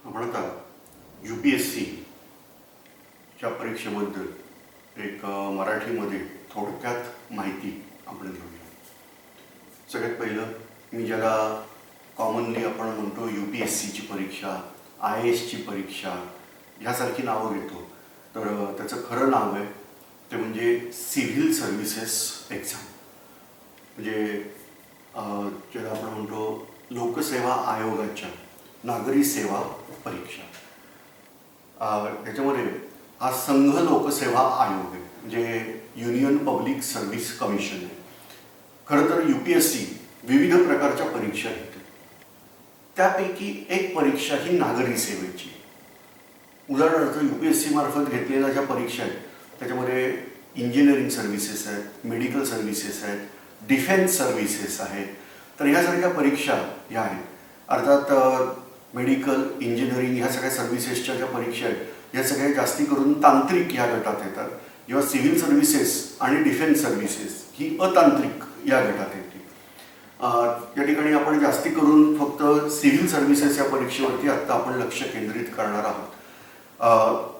म्हणता UPSCच्या परीक्षेबद्दल एक मराठीमध्ये थोडक्यात माहिती आपण घेऊया. सगळ्यात पहिलं मी ज्याला कॉमनली आपण म्हणतो UPSCची परीक्षा, IASची परीक्षा ह्यासारखी नावं घेतो, तर त्याचं खरं नाव आहे ते म्हणजे सिव्हिल सर्व्हिसेस एक्झाम. म्हणजे ज्याला आपण म्हणतो लोकसेवा आयोगाच्या नागरी सेवा परीक्षा. त्याच्यामध्ये हा संघ लोकसेवा आयोग आहे, म्हणजे युनियन पब्लिक सर्व्हिस कमिशन आहे. खरं तर UPSC विविध प्रकारच्या परीक्षा घेते. त्यापैकी एक परीक्षा ही नागरी सेवेची. उदाहरणार्थ UPSC मार्फत घेतलेल्या ज्या परीक्षा आहेत त्याच्यामध्ये इंजिनिअरिंग सर्व्हिसेस आहेत, मेडिकल सर्व्हिसेस आहेत, डिफेन्स सर्व्हिसेस आहेत. तर ह्यासारख्या परीक्षा ह्या आहेत. अर्थात मेडिकल, इंजिनिअरिंग ह्या सगळ्या सर्व्हिसेसच्या ज्या परीक्षा आहेत ह्या सगळ्या जास्ती करून तांत्रिक ह्या गटात येतात, जेव्हा सिव्हिल सर्व्हिसेस आणि डिफेन्स सर्व्हिसेस ही अतांत्रिक या गटात येते. या ठिकाणी आपण जास्ती करून फक्त सिव्हिल सर्व्हिसेस या परीक्षेवरती आत्ता आपण लक्ष केंद्रित करणार आहोत.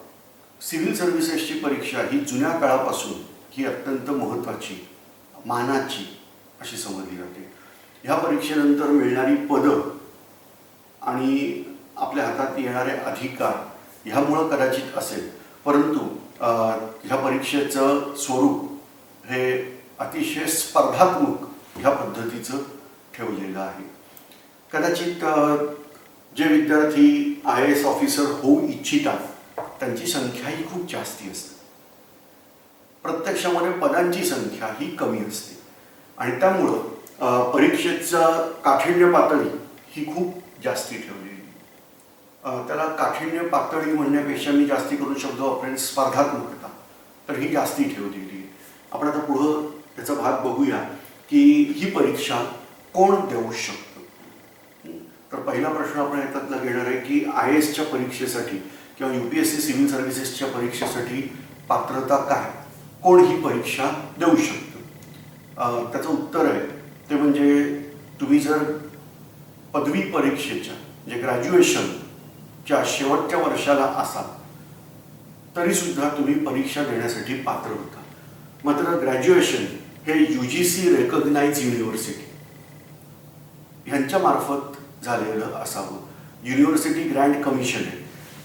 सिव्हिल सर्व्हिसेसची परीक्षा ही जुन्या काळापासून ही अत्यंत महत्त्वाची, मानाची अशी समजली जाते. ह्या परीक्षेनंतर मिळणारी पदं आणि आपल्या हातात येणारे अधिकार ह्यामुळं कदाचित असेल, परंतु ह्या परीक्षेचं स्वरूप हे अतिशय स्पर्धात्मक ह्या पद्धतीचं ठेवलेलं आहे. कदाचित जे विद्यार्थी IAS ऑफिसर होऊ इच्छितात त्यांची संख्या ही खूप जास्ती असते. प्रत्यक्षामध्ये पदांची संख्या ही कमी असते आणि त्यामुळं परीक्षेचा काठिण्य पातळी ही खूप जास्ती ठेवलेली. त्याला काठिण्य पातळी म्हणण्यापेक्षा मी जास्ती करून शब्द वापरेन स्पर्धात्मकता, तर ही जास्ती ठेवलेली. आपण आता पुढं त्याचा भाग बघूया की ही परीक्षा कोण देऊ शकतं. तर पहिला प्रश्न आपण याच्यातला घेणार आहे की IASच्या परीक्षेसाठी किंवा UPSC सिव्हिल सर्व्हिसेसच्या परीक्षेसाठी पात्रता काय, कोण ही परीक्षा देऊ शकतं. त्याचं उत्तर आहे ते म्हणजे तुम्ही जर पदवी परीक्षेच्या म्हणजे ग्रॅज्युएशनच्या शेवटच्या वर्षाला असाल तरीसुद्धा तुम्ही परीक्षा देण्यासाठी पात्र होता. मात्र ग्रॅज्युएशन हे UGC रेकग्नाइज युनिव्हर्सिटी ह्यांच्या मार्फत झालेलं असावं. युनिव्हर्सिटी ग्रँट कमिशन आहे,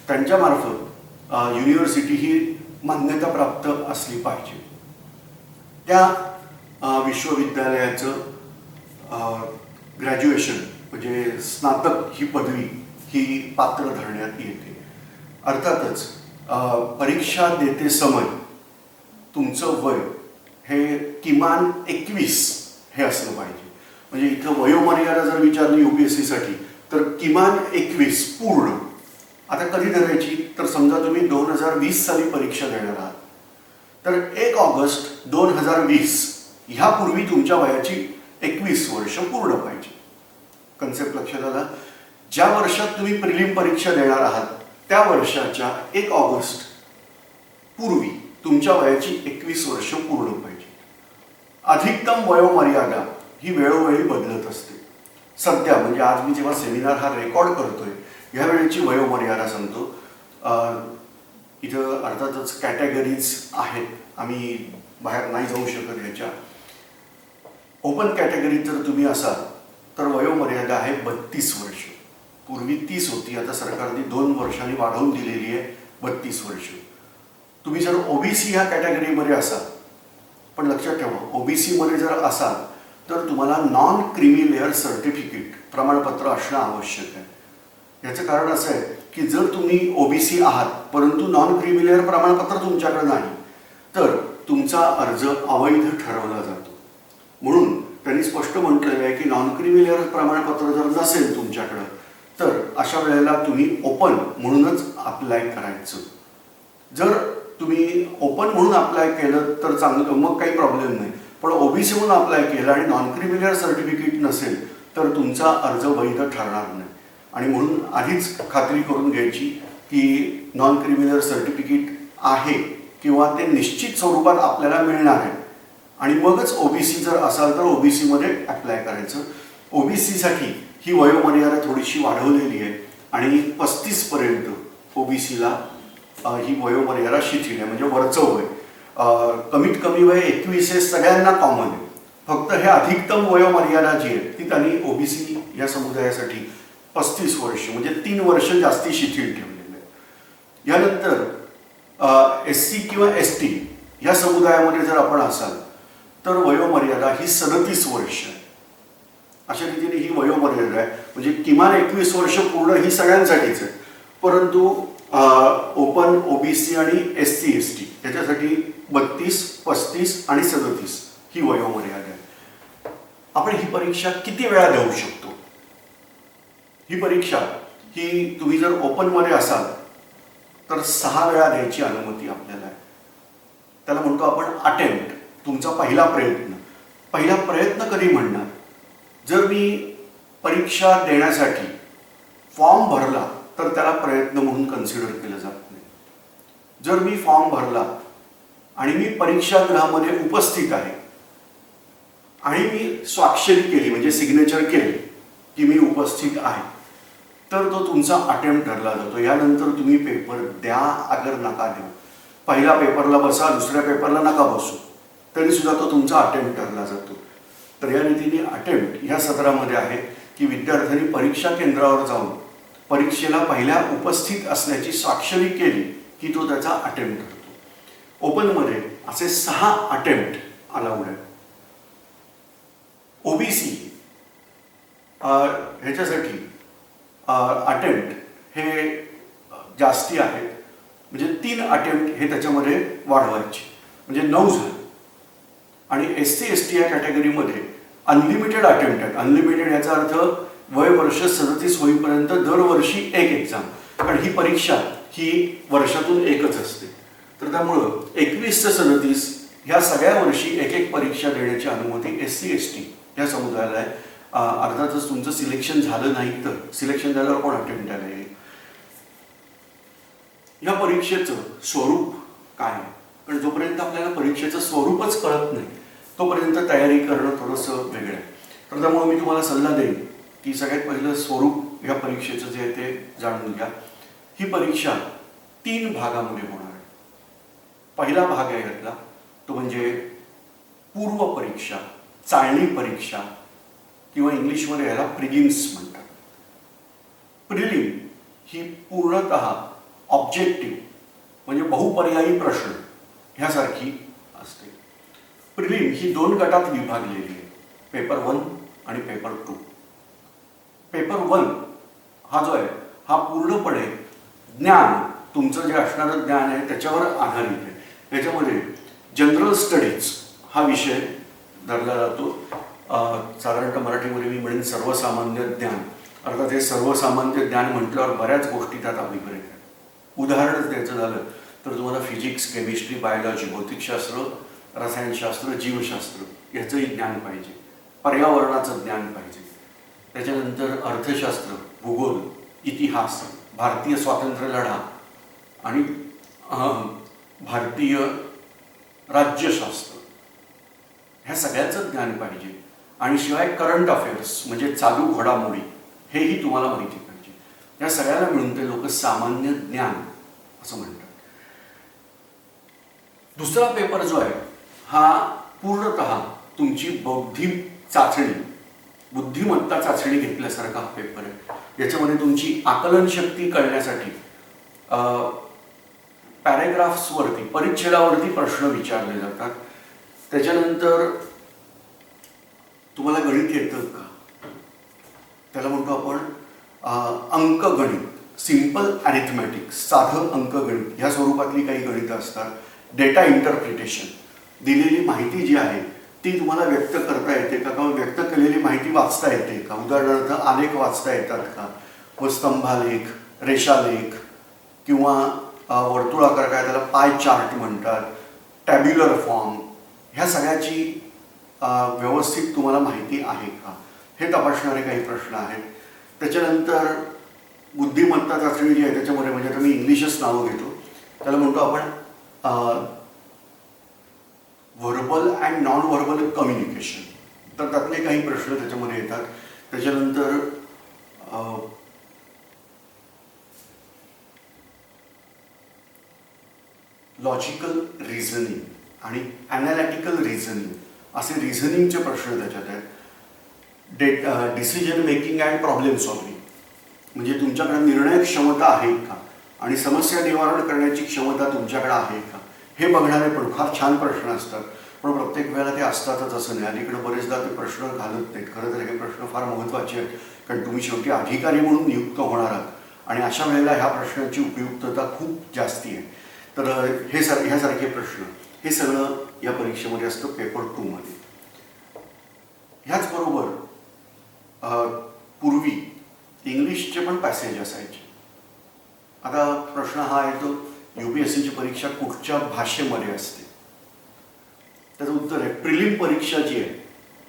त्यांच्यामार्फत युनिव्हर्सिटी ही मान्यताप्राप्त असली पाहिजे. त्या विश्वविद्यालयाचं ग्रॅज्युएशन म्हणजे स्नातक ही पदवी ही पात्र धरण्यात येते. अर्थातच परीक्षा देते समय तुमचं वय हे किमान 21 हे असलं पाहिजे. म्हणजे इथं वयोमर्यादा जर विचारली UPSCसाठी तर किमान 21 पूर्ण. आता कधी धरायची, तर समजा तुम्ही 2020 साली परीक्षा देणार आहात तर 1 ऑगस्ट 2020 ह्यापूर्वी तुमच्या वयाची 21 वर्ष पूर्ण पाहिजे. कन्सेप्ट लक्षात आला. ज्या वर्षात तुम्ही प्रिलिम परीक्षा देणार आहात त्या वर्षाच्या 1 ऑगस्ट पूर्वी तुमच्या वयाची 21 वर्ष पूर्ण पाहिजे. अधिकतम वयोमर्यादा ही वेळोवेळी बदलत असते. सध्या म्हणजे आज मी जेव्हा सेमिनार हा रेकॉर्ड करतोय ह्या वेळेची वयोमर्यादा सांगतो. इथं अर्थातच कॅटेगरीज आहेत, आम्ही बाहेर नाही जाऊ शकत ह्याच्या. ओपन कॅटेगरीत जर तुम्ही असाल तर वयोमर्यादा आहे 32 वर्ष. पूर्वी 30 होती, आता सरकारने 2 वर्षांनी वाढवून दिलेली आहे 32 वर्ष. तुम्ही जर OBC ह्या कॅटेगरीमध्ये असाल, पण लक्षात ठेवा OBC मध्ये जर असाल तर तुम्हाला नॉन क्रिमी लेअर सर्टिफिकेट प्रमाणपत्र असणं आवश्यक आहे. याचं कारण असं आहे की जर तुम्ही OBC आहात परंतु नॉन क्रिमी लेअर प्रमाणपत्र तुमच्याकडे नाही तर तुमचा अर्ज अवैध ठरवला जातो. म्हणून त्यांनी स्पष्ट म्हटलेलं आहे की नॉन क्रिमी लेअर प्रमाणपत्र जर नसेल तुमच्याकडं तर अशा वेळेला तुम्ही ओपन म्हणूनच अप्लाय करायचं. जर तुम्ही ओपन म्हणून अप्लाय केलं तर चांगलं, मग काही प्रॉब्लेम नाही. पण OBC म्हणून अप्लाय केलं आणि नॉन क्रिमी लेअर सर्टिफिकेट नसेल तर तुमचा अर्ज वैध ठरणार नाही. आणि म्हणून आधीच खात्री करून घ्यायची की नॉन क्रिमी लेअर सर्टिफिकेट आहे किंवा ते निश्चित स्वरूपात आपल्याला मिळणार आहे आणि मगच OBC जर असाल तर OBC मध्ये अप्लाय करायचं. OBC साठी ही वयोमर्यादा थोडीशी वाढवलेली आहे आणि 35 पर्यंत ओबीसीला ही वयोमर्यादा शिथिल आहे, म्हणजे वरचं वय. कमीत कमी वय 21 हे सगळ्यांना कॉमन आहे. फक्त हे अधिकतम वयोमर्यादा जी आहे ती त्यांनी ओबीसी या समुदायासाठी 35 वर्ष म्हणजे 3 वर्ष जास्ती शिथिल ठेवलेलं आहे. यानंतर SC किंवा ST या समुदायामध्ये जर आपण असाल तर वयोमर्यादा ही 37 वर्ष आहे. अशा रीतीने ही वयोमर्यादा आहे, म्हणजे किमान 21 वर्ष पूर्ण ही सगळ्यांसाठीच आहे. परंतु ओपन, ओबीसी आणि SC ST याच्यासाठी 32, 35 आणि 37 ही वयोमर्यादा आहे. आपण ही परीक्षा किती वेळा देऊ शकतो? ही परीक्षा ही तुम्ही जर ओपनमध्ये असाल तर 6 वेळा द्यायची अनुमती आपल्याला आहे. त्याला म्हणतो आपण अटेम्प्ट, तुमचा पहिला प्रयत्न. पहिला प्रयत्न कधी म्हणणार? जर मी परीक्षा देण्यासाठी फॉर्म भरला तर त्याला प्रयत्न म्हणून कन्सिडर केलं जात नाही. जर मी फॉर्म भरला आणि मी परीक्षागृहामध्ये उपस्थित आहे आणि मी स्वाक्षरी केली म्हणजे सिग्नेचर केली की मी उपस्थित आहे, तर तो तुमचा अटेम्प्ट ठरला जातो. यानंतर तुम्ही पेपर द्या अगर नका देऊ. पहिल्या पेपरला बसा, दुसऱ्या पेपरला नका बसू, तरी सुद्धा तो तुमचा अटेम्प्ट ठरला जातो. तर या रीतीने अटेम्प्ट ह्या सदरामध्ये आहे की विद्यार्थ्यांनी परीक्षा केंद्रावर जाऊन परीक्षेला पहिल्या उपस्थित असण्याची स्वाक्षरी केली की तो त्याचा अटेम्प्ट ठरतो. ओपनमध्ये असे 6 अटेम्प्ट अलाउड आहे. ओबीसी ह्याच्यासाठी अटेम्प्ट हे जास्ती आहेत, म्हणजे 3 अटेम्प्ट हे त्याच्यामध्ये वाढवायचे, म्हणजे 9 झाले. आणि SC ST या कॅटेगरीमध्ये अनलिमिटेड अटेम्प्ट आहेत. अनलिमिटेड याचा अर्थ वय वर्ष 37 होईपर्यंत दरवर्षी एक एक्झाम, कारण ही परीक्षा ही वर्षातून एकच असते. तर त्यामुळं 21 ते 37 ह्या सगळ्या वर्षी एक एक परीक्षा देण्याची अनुमती SC ST या समुदायाला आहे. अर्थातच तुमचं सिलेक्शन झालं नाही तर सिलेक्शन झाल्यावर कोण अटेम्प्ट द्यायला येईल. या परीक्षेचं स्वरूप काय आहे? कारण जोपर्यंत आपल्याला परीक्षेचं स्वरूपच कळत नाही तोपर्यंत तयारी करणं थोडंसं वेगळं आहे. तर त्यामुळे मी तुम्हाला सल्ला देईन की सगळ्यात पहिलं स्वरूप ह्या परीक्षेचं जे आहे ते जाणून घ्या. ही परीक्षा 3 भागामध्ये होणार आहे. पहिला भाग आहे यातला तो म्हणजे पूर्व परीक्षा, चाळणी परीक्षा किंवा इंग्लिशमध्ये याला प्रिलिम्स म्हणतात. प्रिलिम ही पूर्णतः ऑब्जेक्टिव्ह म्हणजे बहुपर्यायी प्रश्न ह्यासारखी असते. प्रिलिम ही 2 गटात विभागलेली आहे, पेपर 1 आणि पेपर 2. पेपर 1 हा जो आहे हा पूर्णपणे ज्ञान, तुमचं जे असणारं ज्ञान आहे त्याच्यावर आधारित आहे. याच्यामध्ये जनरल स्टडीज हा विषय धरला जातो. साधारणतः मराठीमध्ये मी म्हणेन सर्वसामान्य ज्ञान. अर्थात हे सर्वसामान्य ज्ञान म्हटल्यावर बऱ्याच गोष्टी त्यात अभिप्रेत आहेत. उदाहरणच द्यायचं झालं तर तुम्हाला फिजिक्स, केमिस्ट्री, बायोलॉजी, भौतिकशास्त्र, रसायनशास्त्र, जीवशास्त्र याचंही ज्ञान पाहिजे, पर्यावरणाचं ज्ञान पाहिजे. त्याच्यानंतर अर्थशास्त्र, भूगोल, इतिहास, भारतीय स्वातंत्र्य लढा आणि भारतीय राज्यशास्त्र ह्या सगळ्याचं ज्ञान पाहिजे. आणि शिवाय करंट अफेअर्स म्हणजे चालू घडामोडी हेही तुम्हाला माहिती पाहिजे. या सगळ्याला मिळून ते लोक सामान्य ज्ञान असं म्हणतात. दुसरा पेपर जो आहे हा पूर्णतः तुमची बौद्धिक चाचणी, बुद्धिमत्ता चाचणी घेतल्यासारखा हा पेपर आहे. याच्यामध्ये तुमची आकलन शक्ती कळण्यासाठी पॅरेग्राफ्सवरती, परिच्छेदावरती प्रश्न विचारले जातात. त्याच्यानंतर तुम्हाला गणित येतं का? त्याला म्हणतो आपण अंकगणित, सिंपल अरिथमॅटिक्स, साधं अंकगणित ह्या स्वरूपातली काही गणितं असतात. डेटा इंटरप्रिटेशन, दिलेली माहिती जी आहे ती तुम्हाला व्यक्त करता येते का, किंवा व्यक्त केलेली माहिती वाचता येते का? उदाहरणार्थ आलेख वाचता येतात का, व स्तंभालेख, रेषालेख किंवा वर्तुळाकार, काय त्याला पाय चार्ट म्हणतात, टॅब्युलर फॉर्म, ह्या सगळ्याची व्यवस्थित तुम्हाला माहिती आहे का हे तपासणारे काही प्रश्न आहेत. त्याच्यानंतर बुद्धिमत्ता चाचणी जी आहे त्याच्यामध्ये, म्हणजे आता मी इंग्लिशच नावं घेतो, त्याला म्हणतो आपण verbal and non verbal communication. तर त्यातले काही प्रश्न त्याच्यामध्ये येतात. त्याच्यानंतर लॉजिकल रिझनिंग आणि ॲनालिटिकल रिझनिंग असे रिझनिंगचे प्रश्न त्याच्यात आहेत. Decision making and problem solving म्हणजे तुमच्याकडे निर्णय क्षमता आहे का आणि समस्या निवारण करण्याची क्षमता तुमच्याकडे आहे का हे बघणारे पण फार छान प्रश्न असतात. पण प्रत्येक वेळेला ते असतातच असं नाही. अलीकडे बरेचदा ते प्रश्न घालत नाहीत. खरं तर हे प्रश्न फार महत्त्वाचे आहेत, कारण तुम्ही शेवटी अधिकारी म्हणून नियुक्त होणार आहात आणि अशा वेळेला ह्या प्रश्नाची उपयुक्तता खूप जास्ती आहे. तर ह्यासारखे प्रश्न हे सगळं या परीक्षेमध्ये असतं पेपर 2 मध्ये. ह्याचबरोबर पूर्वी इंग्लिशचे पण पॅसेज असायचे. आता प्रश्न हा आहे तो UPSCची परीक्षा कुठच्या भाषेमध्ये असते. त्याचं उत्तर आहे प्रिलिम परीक्षा जी आहे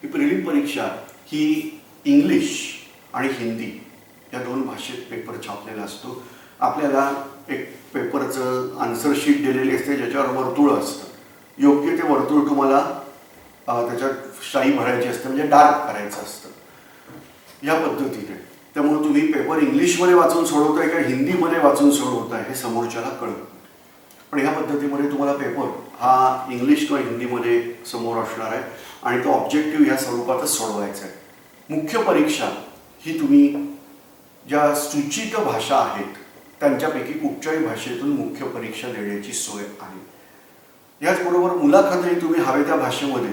ही प्रिलिम परीक्षा ही इंग्लिश आणि हिंदी या 2 भाषेत पेपर छापलेला असतो. आपल्याला एक पेपरचं आन्सर शीट दिलेली असते ज्याच्यावर वर्तुळ असतं. योग्य ते वर्तुळ तुम्हाला त्याच्यात शाई भरायची असते म्हणजे डार्क करायचं असतं या पद्धतीने. त्यामुळे तुम्ही पेपर इंग्लिशमध्ये वाचून सोडवताय का हिंदीमध्ये वाचून सोडवताय हे समोरच्याला कळतं. पण ह्या पद्धतीमध्ये तुम्हाला पेपर हा इंग्लिश किंवा हिंदीमध्ये समोर असणार आहे आणि तो ऑब्जेक्टिव्ह ह्या स्वरूपातच सोडवायचा आहे. मुख्य परीक्षा ही तुम्ही ज्या सूचित भाषा आहेत त्यांच्यापैकी कुठच्याही भाषेतून मुख्य परीक्षा देण्याची सोय आहे. याचबरोबर मुलाखतही तुम्ही हवे त्या भाषेमध्ये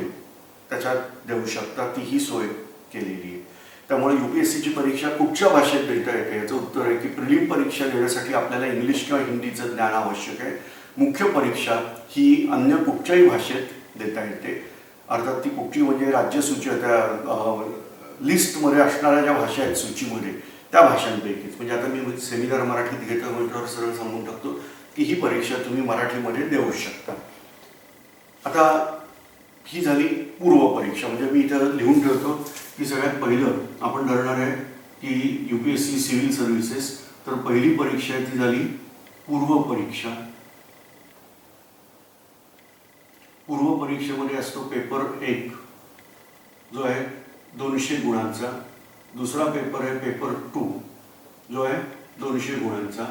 त्याच्यात देऊ शकता, तीही सोय केलेली आहे. त्यामुळे UPSCची परीक्षा कुठच्या भाषेत देता येते याचं उत्तर आहे की प्रिलिम परीक्षा देण्यासाठी आपल्याला इंग्लिश किंवा हिंदीचं ज्ञान आवश्यक आहे. मुख्य परीक्षा ही अन्य कुठच्याही भाषेत देता येते. अर्थात ती कुठची म्हणजे राज्यसूची त्या लिस्टमध्ये असणाऱ्या ज्या भाषा आहेत सूचीमध्ये त्या भाषांपैकीच. म्हणजे आता मी सेमिनार मराठीत घेतो म्हटल्यावर सरळ सांगून टाकतो की ही परीक्षा तुम्ही मराठीमध्ये देऊ शकता. आता ही झाली पूर्व परीक्षा. म्हणजे मी इथं लिहून ठेवतो की सगळ्यात पहिलं आपण ठरणार आहे की UPSC सिव्हिल सर्व्हिसेस. तर पहिली परीक्षा आहे ती झाली पूर्व परीक्षा. पूर्व परीक्षेमध्ये असतो पेपर 1 जो आहे 200 गुणांचा. दुसरा पेपर आहे पेपर 2 जो आहे 200 गुणांचा.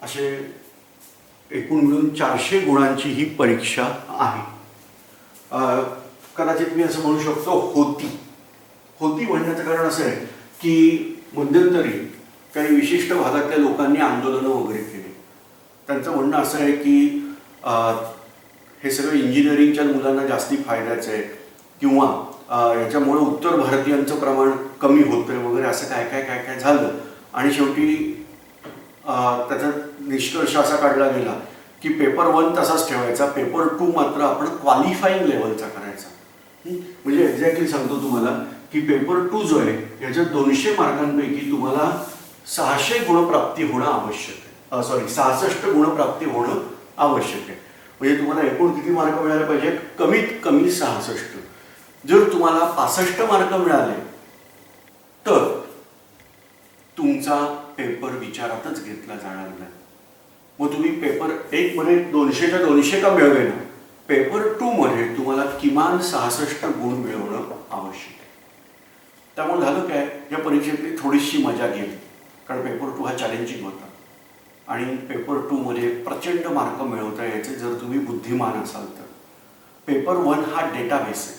असे एकूण मिळून 400 गुणांची ही परीक्षा आहे. कदाचित मी असं म्हणू शकतो होती म्हणण्याचं कारण असं आहे की मध्यंतरी काही विशिष्ट भागातल्या लोकांनी आंदोलनं वगैरे केली. त्यांचं म्हणणं असं आहे की हे सगळं इंजिनिअरिंगच्या मुलांना जास्ती फायद्याचं आहे किंवा याच्यामुळे उत्तर भारतीयांचं प्रमाण कमी होतंय वगैरे असं काय झालं. आणि शेवटी त्याचा निष्कर्ष असा काढला गेला की पेपर 1 तसाच ठेवायचा, पेपर 2 मात्र आपण क्वालिफाईंग लेवलचा करायचा. म्हणजे एक्झॅक्टली सांगतो तुम्हाला की पेपर 2 जो आहे याच्यात 200 मार्कांपैकी तुम्हाला 600 गुणप्राप्ती होणं आवश्यक आहे. 66 गुणप्राप्ती होणं आवश्यक आहे. म्हणजे तुम्हाला एकूण किती मार्क मिळाले पाहिजे? कमीत कमी 66. जर तुम्हाला 65 मार्क मिळाले तर तुमचा पेपर विचारातच घेतला जाणार नाही. मग तुम्ही पेपर 1 मध्ये 200च्या 200 का मिळवेना, पेपर 2 मध्ये तुम्हाला किमान 66 गुण मिळवणं आवश्यक आहे. त्यामुळे झालं काय, या परीक्षेतली थोडीशी मजा गेली, कारण पेपर 2 हा चॅलेंजिंग होता आणि पेपर 2 मध्ये प्रचंड मार्क मिळवता यायचे जर तुम्ही बुद्धिमान असाल तर. पेपर 1 हा डेटाबेस आहे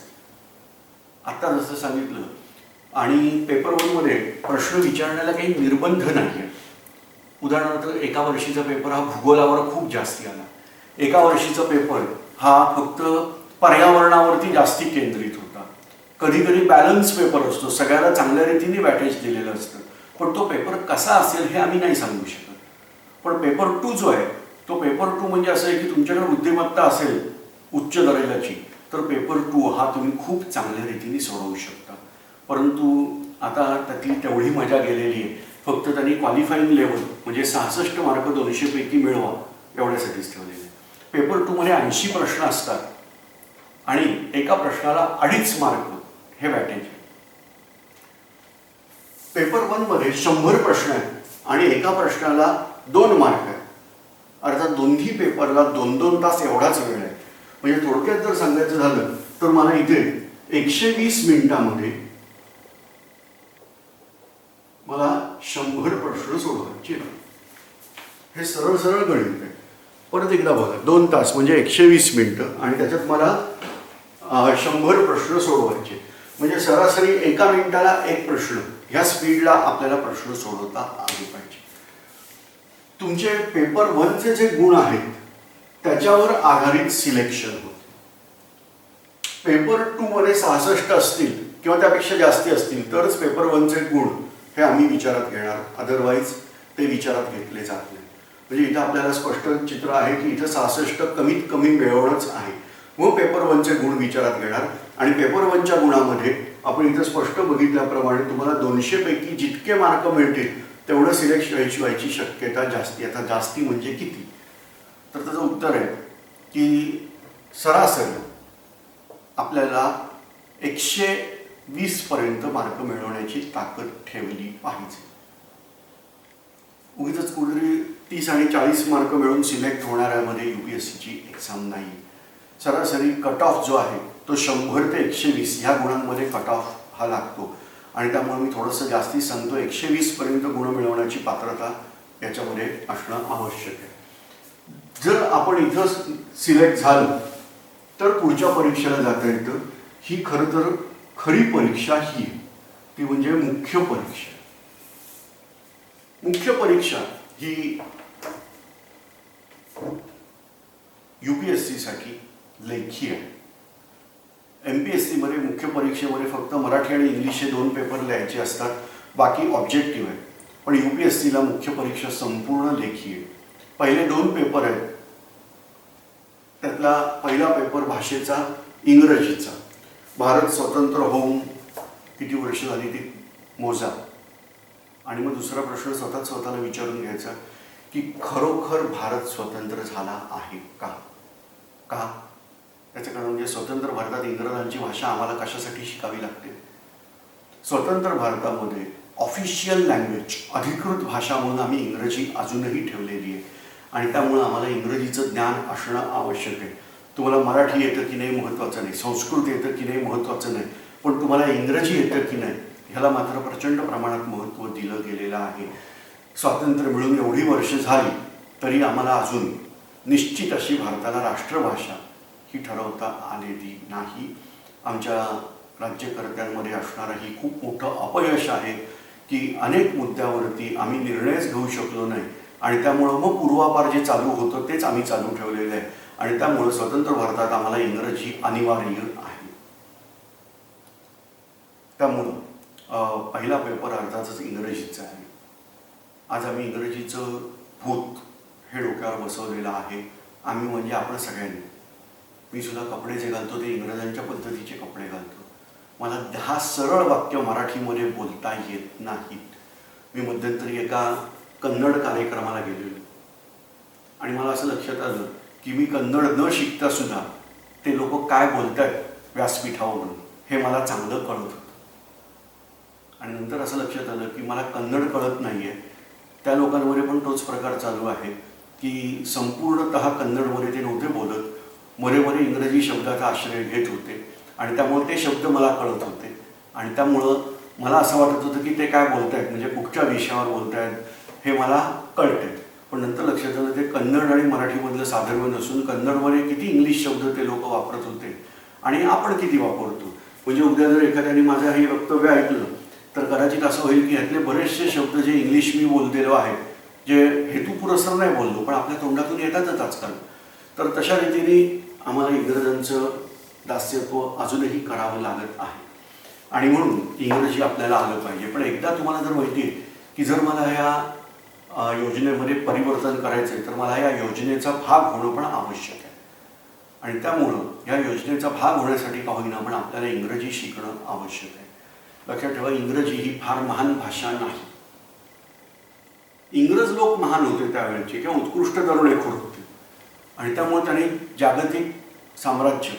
आता जसं सांगितलं. आणि पेपर 1 मध्ये प्रश्न विचारण्याला काही निर्बंध नाही आहे. उदाहरणार्थ एका वर्षीचा पेपर हा भूगोलावर खूप जास्ती आला, एका वर्षीचा पेपर हा फक्त पर्यावरणावरती जास्ती केंद्रित होता. कधी कधी बॅलन्स पेपर असतो, सगळ्याला चांगल्या रीतीने वॅटेज दिलेलं असतं, पण तो पेपर कसा असेल हे आम्ही नाही सांगू शकत. पण पेपर 2 जो आहे तो पेपर 2 म्हणजे असं आहे की तुमच्याकडे बुद्धिमत्ता असेल उच्च दर्जाची तर पेपर 2 हा तुम्ही खूप चांगल्या रीतीने सोडवू शकता. परंतु आता त्यातली तेवढी मजा गेलेली आहे. फक्त त्यांनी क्वालिफाईंग लेवल म्हणजे 66 मार्क 200 पैकी मिळवा एवढ्यासाठीच ठेवलेले. पेपर 2 मध्ये 80 प्रश्न असतात आणि एका प्रश्नाला 2.5 मार्क हे वॅटेज. पेपर 1 मध्ये 100 प्रश्न आहेत आणि एका प्रश्नाला 2 मार्क आहेत. अर्थात दोन्ही पेपरला 2-2 तास एवढाच वेळ आहे. म्हणजे थोडक्यात जर सांगायचं झालं तर मला इथे 120 मिनिटांमध्ये मला 100 प्रश्न सोडवायचे. हे सरळ सरळ गणित आहे. परत एकदा बघा, 2 तास म्हणजे 120 मिनटं आणि त्याच्यात मला 100 प्रश्न सोडवायचे. म्हणजे सरासरी 1 मिनिटाला 1 प्रश्न, ह्या स्पीडला आपल्याला प्रश्न सोडवता आले पाहिजे. तुमचे पेपर 1चे जे गुण आहेत त्याच्यावर आधारित सिलेक्शन होते. पेपर 2 मध्ये 66 असतील किंवा त्यापेक्षा जास्ती असतील तरच पेपर 1चे गुण हे आम्ही विचारात घेणार, अदरवाईज ते विचारात घेतले जात नाही. म्हणजे इथं आपल्याला स्पष्ट चित्र आहे की इथं 66 कमीत कमी मिळवणंच आहे, व पेपर 1चे गुण विचारात घेणार. आणि पेपर 1च्या गुणामध्ये आपण इथं स्पष्ट बघितल्याप्रमाणे तुम्हाला 200 पैकी जितके मार्क मिळतील तेवढं सिलेक्ट व्हायची शक्यता जास्ती. आता जास्ती म्हणजे किती, तर त्याचं उत्तर आहे की सरासरी आपल्याला 120 पर्यंत मार्क मिळवण्याची ताकद ठेवली पाहिजे. उगीच कुठेतरी 30 आणि 40 मार्क मिळून सिलेक्ट होणाऱ्यामध्ये UPSCची एक्झाम नाही. सरासरी कट ऑफ जो आहे तो 100 ते 120 ह्या गुणांमध्ये कट ऑफ हा लागतो. आणि त्यामुळे मी थोडंसं जास्ती सांगतो, 120 पर्यंत गुण मिळवण्याची पात्रता याच्यामध्ये असणं आवश्यक आहे. जर आपण इथं सिलेक्ट झालं तर पुढच्या परीक्षेला जाता येतं. ही खरं तर खरी परीक्षा ही ती म्हणजे मुख्य परीक्षा. मुख्य परीक्षा ही UPSC साठी लेखी आहे. MPSC मध्ये मुख्य परीक्षेमध्ये फक्त मराठी आणि इंग्लिश हे 2 पेपर लिहायचे असतात, बाकी ऑब्जेक्टिव्ह आहे. पण UPSC ला मुख्य परीक्षा संपूर्ण लेखी आहे. पहिले 2 पेपर आहेत, त्यातला पहिला पेपर भाषेचा, इंग्रजीचा. भारत स्वतंत्र होऊन किती वर्ष झाली ती मोजा. आणि मग दुसरा प्रश्न स्वतःला विचारून घ्यायचा की खरोखर भारत स्वतंत्र झाला आहे का? त्याचं कारण म्हणजे स्वतंत्र भारतात इंग्रजांची भाषा आम्हाला कशासाठी शिकावी लागते? स्वतंत्र भारतामध्ये ऑफिशियल लँग्वेज, अधिकृत भाषा म्हणून आम्ही इंग्रजी अजूनही ठेवलेली आहे. आणि त्यामुळं आम्हाला इंग्रजीचं ज्ञान असणं आवश्यक आहे. तुम्हाला मराठी येतं की नाही महत्त्वाचं नाही, संस्कृत येतं की नाही महत्त्वाचं नाही, पण तुम्हाला इंग्रजी येतं की नाही ह्याला मात्र प्रचंड प्रमाणात महत्त्व दिलं गेलेलं आहे. स्वातंत्र्य मिळून एवढी वर्ष झाली तरी आम्हाला अजून निश्चित अशी भारताला राष्ट्रभाषा ही ठरवता आलेली नाही. आमच्या राज्यकर्त्यांमध्ये असणारं ही खूप मोठं अपयश आहे की अनेक मुद्द्यावरती आम्ही निर्णयच घेऊ शकलो नाही. आणि त्यामुळं मग पूर्वापार जे चालू होतं तेच आम्ही चालू ठेवलेलं आहे. आणि त्यामुळं स्वतंत्र भारतात आम्हाला इंग्रजी अनिवार्य आहे. त्यामुळं पहिला पेपर अर्थातच इंग्रजीचा आहे. आज आम्ही इंग्रजीचं भूत हे डोक्यावर बसवलेलं आहे. आम्ही म्हणजे आपण सगळ्यांनी. मी सुद्धा कपडे जे घालतो ते इंग्रजांच्या पद्धतीचे कपडे घालतो. मला 10 सरळ वाक्य मराठीमध्ये बोलता येत नाहीत. मी मध्यंतरी एका कन्नड कार्यक्रमाला गेलेलो आणि मला असं लक्षात आलं की मी कन्नड न शिकता सुद्धा ते लोक काय बोलतात व्यासपीठावरून हे मला चांगलं कळत होतं. आणि नंतर असं लक्षात आलं की मला कन्नड कळत नाही आहे, त्या लोकांमध्ये पण तोच प्रकार चालू आहे की संपूर्णतः कन्नडमध्ये ते नव्हते बोलत, मरेमरे इंग्रजी शब्दाचा आश्रय घेत होते आणि त्यामुळे ते शब्द मला कळत होते. आणि त्यामुळं मला असं वाटत होतं की ते काय बोलत आहेत म्हणजे कुठच्या विषयावर बोलत आहेत हे मला कळते. पण नंतर लक्षात आलं ते कन्नड आणि मराठीमधलं साधर्म्य नसून कन्नडमध्ये किती इंग्लिश शब्द ते लोक वापरत होते आणि आपण किती वापरतो. म्हणजे उद्या जर एखाद्याने माझं हे वक्तव्य ऐकलं तर कदाचित असं होईल की यातले बरेचसे शब्द जे इंग्लिश मी बोललेलो आहे, जे हेतुपुरस्सर नाही बोललो पण आपल्या तोंडातून येतातच आजकाल, तर तशा रीतीने आम्हाला इंग्रजांचं दास्यत्व अजूनही करावं लागत आहे. आणि म्हणून इंग्रजी आपल्याला आलं पाहिजे. पण एकदा तुम्हाला जर माहिती आहे की जर मला ह्या योजनेमध्ये परिवर्तन करायचं आहे तर मला या योजनेचा भाग होणं पण आवश्यक आहे. आणि त्यामुळं या योजनेचा भाग होण्यासाठी का होईना पण आपल्याला इंग्रजी शिकणं आवश्यक आहे. लक्षात ठेवा, इंग्रजी ही फार महान भाषा नाही. इंग्रज लोक महान होते त्यावेळेचे किंवा उत्कृष्ट दरोडेखोर होते आणि त्यामुळे त्यांनी जागतिक साम्राज्य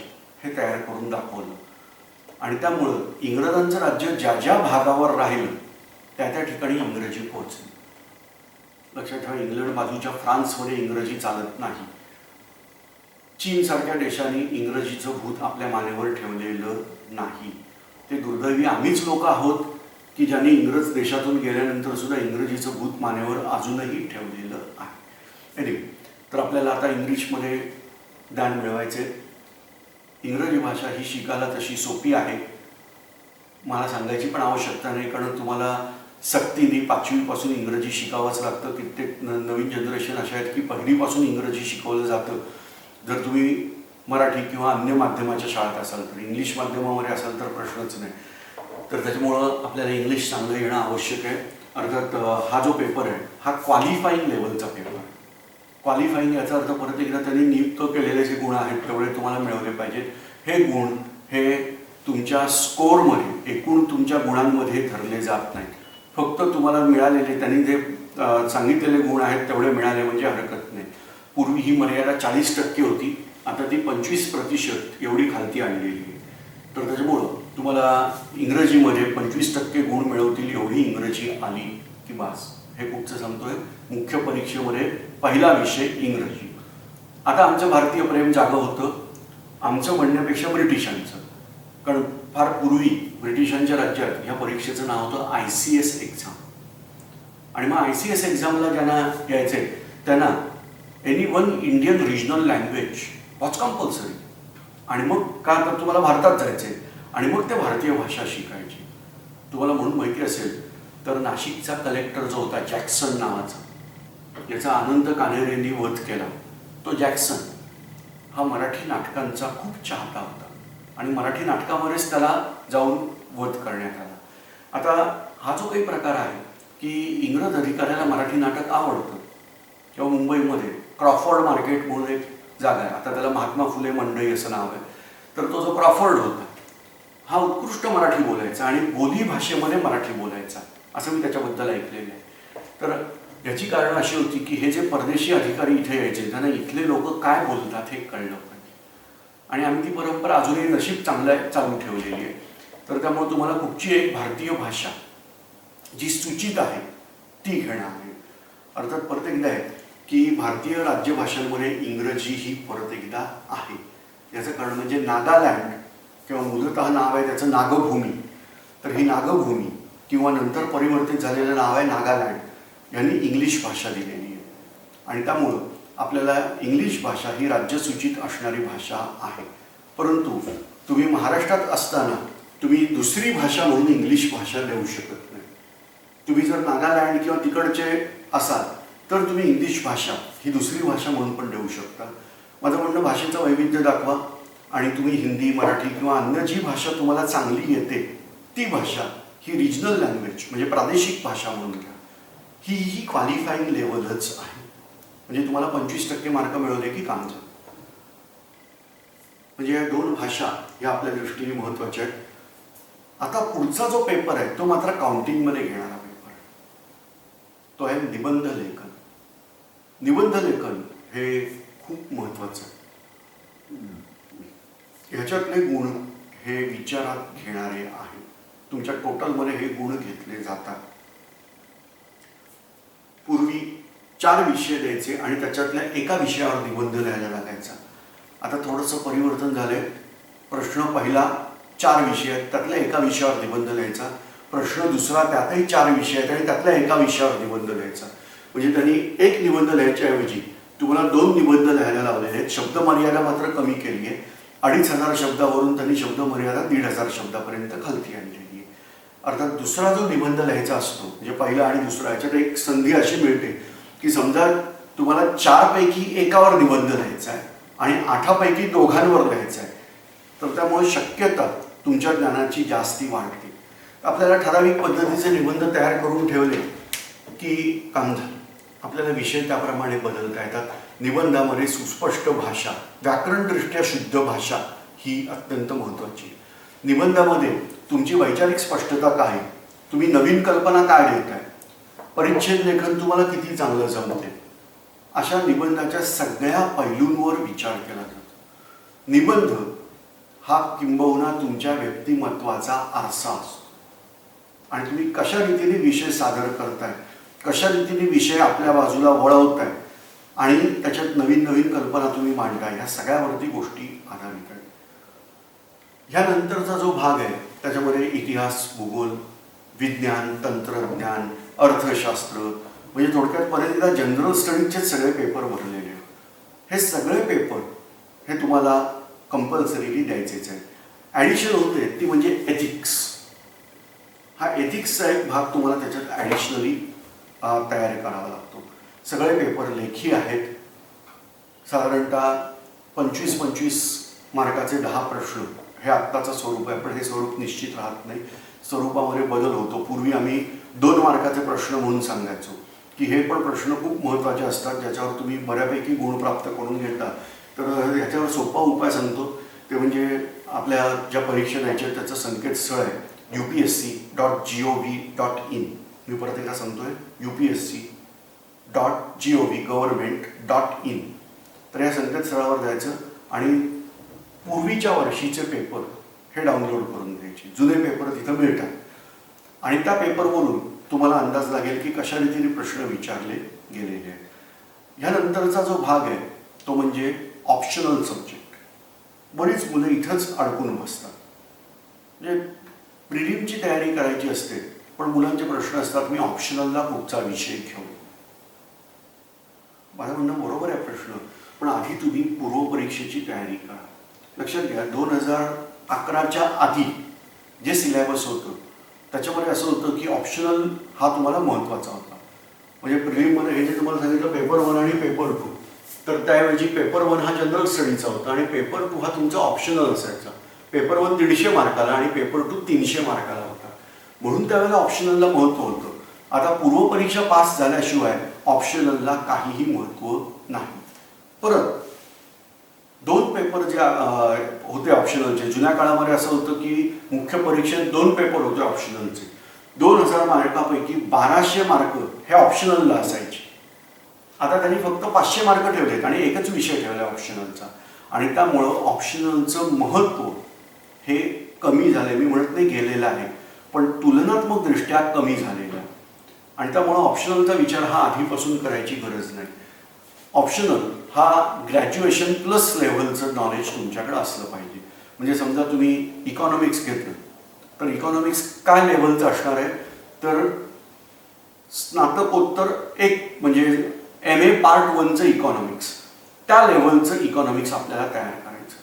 हे तयार करून दाखवलं. आणि त्यामुळं इंग्रजांचं राज्य ज्या ज्या भागावर राहिलं त्या त्या ठिकाणी इंग्रजी पोहोचली. लक्षात ठेवा, इंग्लंड बाजूच्या फ्रान्समध्ये इंग्रजी चालत नाही. चीनसारख्या देशांनी इंग्रजीचं भूत आपल्या मानेवर ठेवलेलं नाही. ते दुर्दैवी आम्हीच लोक आहोत की ज्यांनी इंग्रज देशातून गेल्यानंतर सुद्धा इंग्रजीचं भूत मानेवर अजूनही ठेवलेलं आहे. तर आपल्याला आता इंग्लिशमध्ये ज्ञान मिळवायचे. इंग्रजी भाषा ही शिकायला तशी सोपी आहे, मला सांगायची पण आवश्यकता नाही, कारण तुम्हाला सक्तीने 5वीपासून इंग्रजी शिकावंच लागतं. कित्येक नवीन जनरेशन अशा आहेत की पहिलीपासून इंग्रजी शिकवलं जातं. जर तुम्ही मराठी किंवा अन्य माध्यमाच्या शाळेत असाल तर, इंग्लिश माध्यमामध्ये असाल तर प्रश्नच नाही. तर त्याच्यामुळं आपल्याला इंग्लिश चांगलं येणं आवश्यक आहे. अर्थात हा जो पेपर आहे हा क्वालिफाईंग लेवलचा पेपर आहे. क्वालिफाईंग याचा अर्थ परत एकदा त्यांनी नियुक्त केलेले जे गुण आहेत तेवढे तुम्हाला मिळवले पाहिजेत. हे गुण हे तुमच्या स्कोअरमध्ये, एकूण तुमच्या गुणांमध्ये धरले जात नाहीत. फक्त तुम्हाला मिळालेले, त्यांनी जे सांगितलेले गुण आहेत तेवढे मिळाले म्हणजे हरकत नाही. पूर्वी ही मर्यादा 40% होती, आता ती 25% एवढी खालती आणलेली आहे. तर त्याच्यामुळं तुम्हाला इंग्रजीमध्ये 25% गुण मिळवतील एवढी इंग्रजी आली की बास. हे कुठचं सांगतोय, मुख्य परीक्षेमध्ये पहिला विषय इंग्रजी. आता आमचं भारतीय प्रेम जागं होतं, आमचं म्हणण्यापेक्षा ब्रिटिशांचं. कारण फार पूर्वी ब्रिटिशांच्या राज्यात ह्या परीक्षेचं नाव होतं ICS एक्झाम. आणि मग ICS एक्झामला ज्यांना यायचे त्यांना any one Indian regional language was compulsory. आणि मग का तर तुम्हाला भारतात जायचे आणि मग ते भारतीय भाषा शिकायची. तुम्हाला म्हणून माहिती असेल तर नाशिकचा कलेक्टर जो होता जॅक्सन नावाचा, याचा अनंत कान्हेरेंनी वध केला. तो जॅक्सन हा मराठी नाटकांचा खूप चाहता होता आणि मराठी नाटकामध्येच त्याला जाऊन वध करण्यात आला. आता हा जो काही प्रकार आहे की इंग्रज अधिकाऱ्याला मराठी नाटक आवडतं, किंवा मुंबईमध्ये क्रॉफर्ड मार्केट म्हणून एक जागा आहे, आता त्याला महात्मा फुले मंडई असं नाव आहे. तर तो जो क्रॉफर्ड होता हा उत्कृष्ट मराठी बोलायचा आणि बोली भाषेमध्ये मराठी बोलायचा, असं मी त्याच्याबद्दल ऐकलेलं आहे. तर याची कारणं अशी होती की हे जे परदेशी अधिकारी इथे यायचे त्यांना इथले लोक काय बोलतात हे कळलं पाहिजे. आणि आम्ही ती परंपरा अजूनही नशीब चांगलं चालू ठेवलेली आहे. तर त्यामुळे तुम्हाला कुठची एक भारतीय भाषा जी सूचित आहे ती घेणं आहे. अर्थात परत एकदा आहे की भारतीय राज्यभाषांमध्ये इंग्रजी ही परत एकदा आहे. याचं कारण म्हणजे नागालँड, किंवा मूलतः नाव आहे त्याचं नागभूमी, तर ही नागभूमी किंवा नंतर परिवर्तित झालेलं नाव आहे नागालँड, यांनी इंग्लिश भाषा दिलेली आहे. आणि त्यामुळं आपल्याला इंग्लिश भाषा ही राज्यसूचित असणारी भाषा आहे. परंतु तुम्ही महाराष्ट्रात असताना तुम्ही दुसरी भाषा म्हणून इंग्लिश भाषा देऊ शकत नाही. तुम्ही जर नागालँड किंवा तिकडचे असाल तर तुम्ही इंग्लिश भाषा ही दुसरी भाषा म्हणून पण देऊ शकता. माझं म्हणणं, भाषेचं वैविध्य दाखवा आणि तुम्ही हिंदी, मराठी किंवा अन्य जी भाषा तुम्हाला चांगली येते ती भाषा ही रिजनल लँग्वेज म्हणजे प्रादेशिक भाषा म्हणून घ्या. ही क्वालिफाईंग लेवलच आहे. म्हणजे तुम्हाला 25% मार्क मिळवले की काम झालं. म्हणजे या दोन भाषा ह्या आपल्या दृष्टीने महत्त्वाच्या आहेत. आता पुढचा जो पेपर आहे तो मात्र काउंटिंगमध्ये घेणारा पेपर आहे. तो आहे निबंध लेखन. निबंध लेखन हे खूप महत्त्वाचं आहे. ह्याच्यातले गुण हे विचारात घेणारे आहेत. तुमच्या टोटलमध्ये हे गुण घेतले जातात. पूर्वी 4 विषय द्यायचे आणि त्याच्यातल्या एका विषयावर निबंध लिहायला लागायचा. आता थोडंसं परिवर्तन झालंय. प्रश्न पहिला 4 विषय आहेत, त्यातल्या एका विषयावर निबंध लिहायचा. प्रश्न दुसरा, त्यातही 4 विषय आहेत आणि त्यातल्या एका विषयावर निबंध लिहायचा. म्हणजे त्यांनी एक निबंध लिहायच्याऐवजी तुम्हाला 2 निबंध लिहायला लावलेले आहेत. शब्द मर्यादा मात्र कमी केली आहे. 2500 शब्दावरून त्यांनी शब्द मर्यादा 1500 शब्दापर्यंत खालती आणलेली आहे. अर्थात दुसरा जो निबंध लिहायचा असतो, म्हणजे पहिला आणि दुसरा, याच्यात एक संधी अशी मिळते की समजा तुम्हाला 4 पैकी एकावर निबंध लिहायचा आहे आणि 8 पैकी दोघांवर लिहायचा आहे, तर त्यामुळे शक्यता तुमच्या ज्ञानाची जास्ती वाढते. आपल्याला ठराविक पद्धतीचे निबंध तयार करून ठेवले की काम झालं. आपल्याला विषय त्याप्रमाणे बदलता येतात. निबंधामध्ये सुस्पष्ट भाषा, व्याकरणदृष्ट्या शुद्ध भाषा ही अत्यंत महत्त्वाची आहे. निबंधामध्ये तुमची वैचारिक स्पष्टता काय, तुम्ही नवीन कल्पना काय देताय, परिच्छेद लेखन तुम्हाला किती चांगलं जमते, अशा निबंधाच्या सगळ्या पैलूंवर विचार केला जातो. निबंध हा किंबहुना तुमच्या व्यक्तिमत्वाचा आरसा असतो आणि तुम्ही कशा रीतीने विषय सादर करताय, कशा रीतीने विषय आपल्या बाजूला वळवताय आणि त्याच्यात नवीन नवीन कल्पना तुम्ही मांडताय, ह्या सगळ्यावरती गोष्टी आधारित आहेत. ह्यानंतरचा जो भाग आहे त्याच्यामध्ये इतिहास, भूगोल, विज्ञान, तंत्रज्ञान, अर्थशास्त्र, म्हणजे थोडक्यात परत एकदा जनरल स्टडीजचे सगळे पेपर भरलेले आहेत. हे सगळे पेपर हे तुम्हाला कंपल्सरीली द्यायचेच आहे. ॲडिशन होते ती म्हणजे एथिक्स. हा एथिक्सचा एक भाग तुम्हाला त्याच्यात ॲडिशनली तयार करावा लागतो. सगळे पेपर लेखी आहेत. साधारणतः 25-25 मार्काचे 10 प्रश्न हे आत्ताचं स्वरूप आहे, पण हे स्वरूप निश्चित राहत नाही. स्वरूपामध्ये बदल होतो. पूर्वी आम्ही 2 मार्काचे प्रश्न म्हणून सांगायचो की हे पण प्रश्न खूप महत्त्वाचे असतात, ज्याच्यावर तुम्ही बऱ्यापैकी गुण प्राप्त करून घेता. तर ह्याच्यावर सोपा उपाय सांगतो, ते म्हणजे आपल्या ज्या परीक्षा द्यायच्या त्याचं संकेतस्थळ आहे upsc.gov.in. मी परत एकदा सांगतोय, upsc.gov government.in. तर या संकेतस्थळावर जायचं आणि पूर्वीच्या वर्षीचे पेपर हे डाउनलोड करून घ्यायचे. जुने पेपर तिथं मिळतात आणि त्या पेपरवरून तुम्हाला अंदाज लागेल की कशा रीतीने प्रश्न विचारले गेलेले आहेत. ह्यानंतरचा जो भाग आहे तो म्हणजे ऑप्शनल सब्जेक्ट. बरीच मुलं इथंच अडकून बसतात. म्हणजे प्रिलिमची तयारी करायची असते, पण मुलांचे प्रश्न असतात मी ऑप्शनलला कुठचा विषय घेऊ. माझं म्हणणं बरोबर आहे प्रश्न, पण आधी तुम्ही पूर्वपरीक्षेची तयारी करा. लक्षात घ्या, 2011च्या आधी जे सिलेबस होतं त्याच्यामध्ये असं होतं की ऑप्शनल हा तुम्हाला महत्त्वाचा होता. म्हणजे प्रिलिममध्ये हे जे तुम्हाला सांगितलं पेपर 1 आणि पेपर 2, तर त्याऐवजी पेपर 1 हा जनरल स्टडीचा होता आणि पेपर 2 हा तुमचा ऑप्शनल असायचा. पेपर 1 150 मार्काला आणि पेपर 2 300 मार्काला होता. म्हणून त्यावेळेला ऑप्शनलला महत्त्व होतं. आता पूर्वपरीक्षा पास झाल्याशिवाय ऑप्शनलला काहीही महत्त्व नाही. परत 2 पेपर जे होते ऑप्शनलचे, जुन्या काळामध्ये असं होतं की मुख्य परीक्षेत 2 पेपर होते ऑप्शनलचे. 2000 मार्कापैकी 1200 मार्क हे ऑप्शनलला असायचे. आता त्यांनी फक्त 500 मार्क ठेवलेत आणि एकच विषय ठेवला ऑप्शनलचा. आणि त्यामुळं ऑप्शनलचं महत्त्व हे कमी झालं. मी म्हणत नाही गेलेलं आहे, पण तुलनात्मकदृष्ट्या कमी झालेलं आहे. आणि त्यामुळं ऑप्शनलचा विचार हा आधीपासून करायची गरज नाही. ऑप्शनल हा ग्रॅज्युएशन प्लस लेव्हलचं नॉलेज तुमच्याकडे असलं पाहिजे. म्हणजे समजा तुम्ही इकॉनॉमिक्स घेतलं तर इकॉनॉमिक्स काय लेव्हलचं असणार आहे, तर स्नातकोत्तर 1 म्हणजे MA पार्ट 1चं इकॉनॉमिक्स, त्या लेव्हलचं इकॉनॉमिक्स आपल्याला तयार करायचं.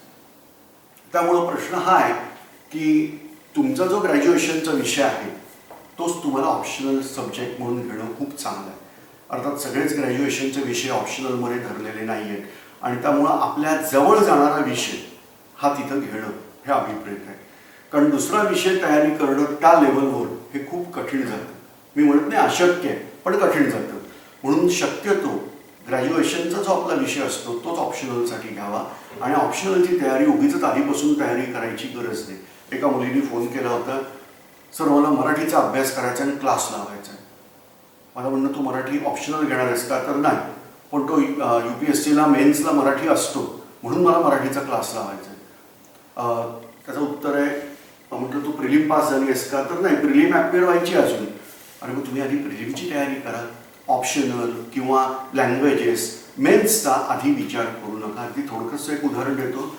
त्यामुळं प्रश्न हा आहे की तुमचा जो ग्रॅज्युएशनचा विषय आहे तोच तुम्हाला ऑप्शनल सब्जेक्ट म्हणून घेणं खूप चांगलं आहे. अर्थात सगळेच ग्रॅज्युएशनचे विषय ऑप्शनलमध्ये धरलेले नाही आहेत आणि त्यामुळं आपल्या जवळ जाणारा विषय हा तिथं घेणं हे अभिप्रेत आहे. कारण दुसरा विषय तयारी करणं त्या लेवलवर हे खूप कठीण जातं. मी म्हणत नाही अशक्य आहे, पण कठीण जातं. म्हणून शक्यतो ग्रॅज्युएशनचा जो आपला विषय असतो तोच ऑप्शनलसाठी घ्यावा आणि ऑप्शनलची तयारी उगीच आधीपासून तयारी करायची गरज नाही. एका मुलीने फोन केला होता, सर मला मराठीचा अभ्यास करायचा आणि क्लास लावायचा आहे. मला म्हणणं तू मराठी ऑप्शनल घेणार आहेस का, तर नाही, पण तो UPSCला मेन्सला मराठी असतो म्हणून मला मराठीचा क्लास लावायचा आहे. त्याचं उत्तर आहे, म्हटलं तू प्रिलिम पास झाली आहेस का, तर नाही, प्रिलिम ॲपियर व्हायची अजून. अरे मग तुम्ही आधी प्रिलिमची तयारी करा. ऑप्शनल किंवा लँग्वेजेस मेन्सचा आधी विचार करू नका. अगदी थोडकंसं एक उदाहरण देतो.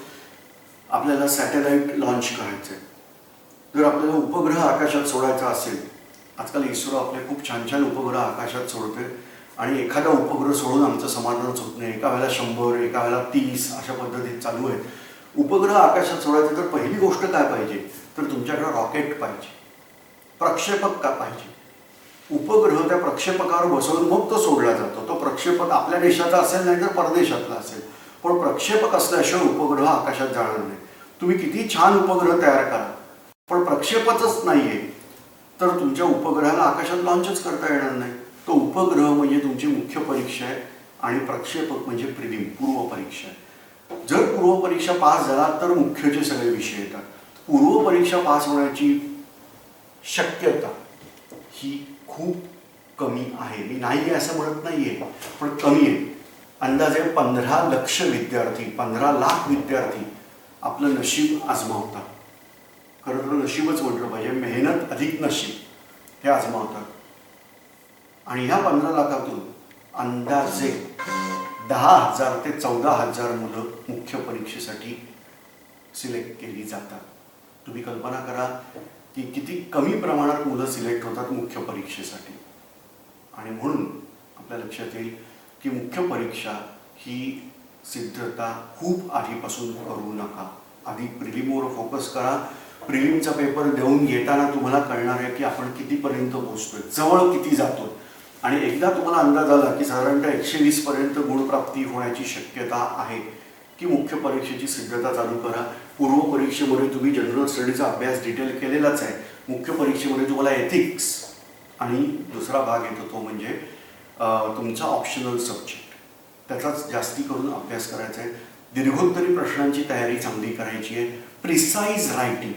आपल्याला सॅटेलाईट लॉन्च करायचं आहे. जर आपल्याला उपग्रह आकाशात सोडायचा असेल, आजकाल इस्रो आपले खूप छान छान उपग्रह आकाशात सोडते आणि एखादा उपग्रह सोडून आमचं समाधानच होत नाही. एका वेळेला 100, एका वेळेला 30 अशा पद्धतीत चालू आहे. उपग्रह आकाशात सोडायचं तर पहिली गोष्ट काय पाहिजे, तर तुमच्याकडे रॉकेट पाहिजे, प्रक्षेपक का पाहिजे. उपग्रह त्या प्रक्षेपकावर बसवून मग तो सोडला जातो. तो प्रक्षेपक आपल्या देशाचा असेल नाही तर परदेशातला असेल, पण प्रक्षेपक असल्याशिवाय उपग्रह आकाशात जाणार नाही. तुम्ही किती छान उपग्रह तयार करा, पण प्रक्षेपकच नाही आहे तर तुमच्या उपग्रहाला आकाशात लॉन्चच करता येणार नाही. तो उपग्रह म्हणजे तुमची मुख्य परीक्षा आहे आणि प्रक्षेपक म्हणजे प्रिलिम पूर्वपरीक्षा आहे. जर पूर्वपरीक्षा पास झाला तर मुख्यचे सगळे विषय येतात. पूर्वपरीक्षा पास होण्याची शक्यता ही खूप कमी आहे. मी नाही आहे असं म्हणत नाही आहे, पण कमी आहे. अंदाजे 15 लक्ष विद्यार्थी, 15 लाख विद्यार्थी आपलं नशीब आजमावतात. खरं तर नशीबच म्हटलं पाहिजे, मेहनत अधिक नशीब हे आजमावतात. आणि ह्या 15 लाखातून अंदाजे 10,000 ते 14,000 मुलं मुख्य परीक्षेसाठी सिलेक्ट केली जातात. तुम्ही कल्पना करा की किती कमी प्रमाणात मुलं सिलेक्ट होतात मुख्य परीक्षेसाठी. आणि म्हणून आपल्या लक्षात येईल की मुख्य परीक्षा ही सिद्धता खूप आधीपासून करू नका. आधी प्रिलिमवर फोकस करा. प्रिलिमचा पेपर देऊन येताना तुम्हाला कळणार आहे की आपण कितीपर्यंत पोहोचतोय, जवळ किती जातोय. आणि एकदा तुम्हाला अंदाज आला की साधारणतः 120 पर्यंत गुणप्राप्ती होण्याची शक्यता आहे की मुख्य परीक्षेची सिद्धता चालू करा. पूर्व परीक्षेमध्ये तुम्ही जनरल स्टडीचा अभ्यास डिटेल केलेलाच आहे. मुख्य परीक्षेमध्ये तुम्हाला एथिक्स आणि दुसरा भाग येतो तो म्हणजे तुमचा ऑप्शनल सब्जेक्ट, त्याचाच जास्ती करून अभ्यास करायचा आहे. दीर्घोत्तरी प्रश्नांची तयारी चांगली करायची आहे. प्रिसाईज रायटिंग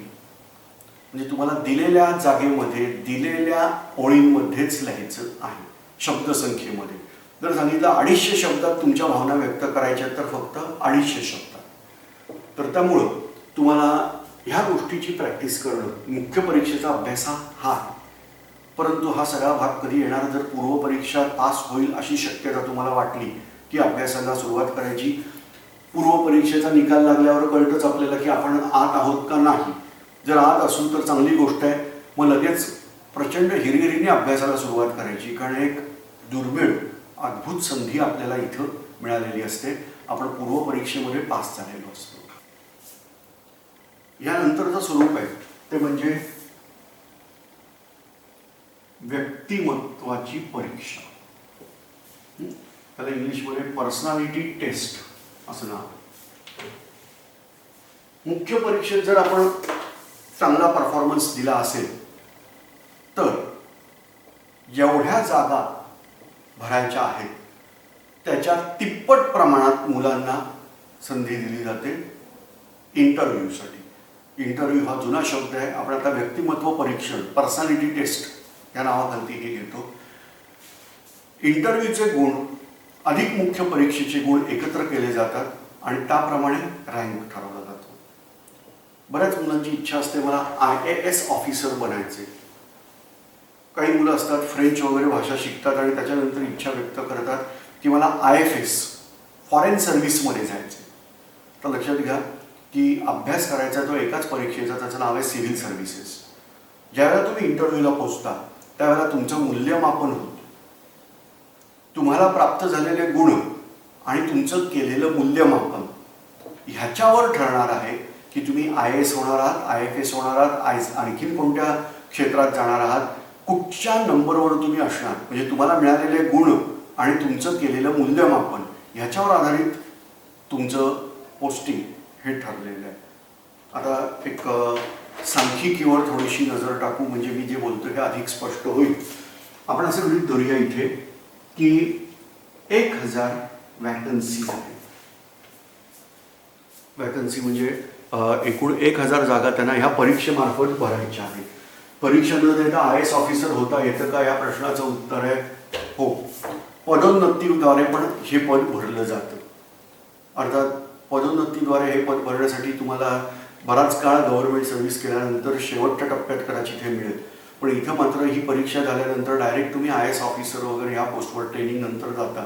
म्हणजे तुम्हाला दिलेल्या जागेमध्ये दिलेल्या ओळींमध्येच लिहायचं आहे. शब्दसंख्येमध्ये जर सांगितलं 250 शब्दात तुमच्या भावना व्यक्त करायच्या तर फक्त 250 शब्दात. तर त्यामुळं तुम्हाला ह्या गोष्टीची प्रॅक्टिस करणं मुख्य परीक्षेचा अभ्यास हा आहे. परंतु हा सगळा भाग कधी येणार जर पूर्व परीक्षा पास होईल अशी शक्यता तुम्हाला वाटली की अभ्यासाला सुरुवात करायची. पूर्व परीक्षेचा निकाल लागल्यावर कळतच आपल्याला की आपण आत आहोत का नाही. जर आत असू तर चांगली गोष्ट आहे. मग लगेच प्रचंड हिरिहिरीने अभ्यासाला सुरुवात करायची, कारण एक दुर्मिळ अद्भुत संधी आपल्याला इथं मिळालेली असते. आपण पूर्व परीक्षेमध्ये पास झालेलो असतो. यानंतरचं स्वरूप आहे ते म्हणजे व्यक्तिमत्वाची परीक्षा. त्याला इंग्लिशमध्ये पर्सनॅलिटी टेस्ट असं नाव. मुख्य परीक्षेत जर आपण चांगला परफॉर्मन्स दिला असेल तर जेवढ्या जागा भरायच्या आहेत त्याच्या तिप्पट प्रमाणात मुलांना संधी दिली जाते इंटरव्ह्यूसाठी. इंटरव्ह्यू हा जुना शब्द आहे. आपण आता व्यक्तिमत्व परीक्षण पर्सनॅलिटी टेस्ट या नावाखाली हे घेतो. इंटरव्ह्यूचे गुण अधिक मुख्य परीक्षेचे गुण एकत्र केले जातात आणि त्याप्रमाणे रँक ठरवला जातो. बऱ्याच मुलांची इच्छा असते मला IAS ऑफिसर बनायचे. काही मुलं असतात फ्रेंच वगैरे भाषा शिकतात आणि त्याच्यानंतर इच्छा व्यक्त करतात की मला IFS फॉरेन सर्व्हिसमध्ये जायचे. तर लक्षात घ्या की अभ्यास करायचा तो एकाच परीक्षेचा, त्याचं नाव आहे सिव्हिल सर्व्हिसेस. ज्यावेळेला तुम्ही इंटरव्ह्यूला पोहोचता त्यावेळेला तुमचं मूल्यमापन होतं. तुम्हाला प्राप्त झालेले गुण आणि तुमचं केलेलं मूल्यमापन ह्याच्यावर ठरणार आहे की तुम्ही IAS होणार आहात, IFS होणार आहात, आणखीन कोणत्या क्षेत्रात जाणार आहात, कुठच्या नंबरवर तुम्ही असणार. म्हणजे तुम्हाला मिळालेले गुण आणि तुमचं केलेलं मूल्यमापन ह्याच्यावर आधारित तुमचं पोस्टिंग हे ठरलेलं आहे. आता एक सांख्यिकीवर थोडीशी नजर टाकू म्हणजे मी जे बोलतो हे अधिक स्पष्ट होईल. आपण असं गृहीत धरूया इथे की 1000 वॅकन्सी आहे. वॅकन्सी म्हणजे एकूण 1000 जागा त्यांना ह्या परीक्षेमार्फत भरायच्या आहेत. परीक्षा न देता IAS ऑफिसर होता येतं का या प्रश्नाचं उत्तर आहे हो. पदोन्नतीद्वारे पण हे पद भरलं जातं. अर्थात पदोन्नतीद्वारे हे पद भरण्यासाठी तुम्हाला बराच काळ गव्हर्नमेंट सर्व्हिस केल्यानंतर शेवटच्या टप्प्यात कदाचित हे मिळेल. पण इथं मात्र ही परीक्षा झाल्यानंतर डायरेक्ट तुम्ही IAS ऑफिसर वगैरे ह्या पोस्टवर ट्रेनिंग नंतर जाता.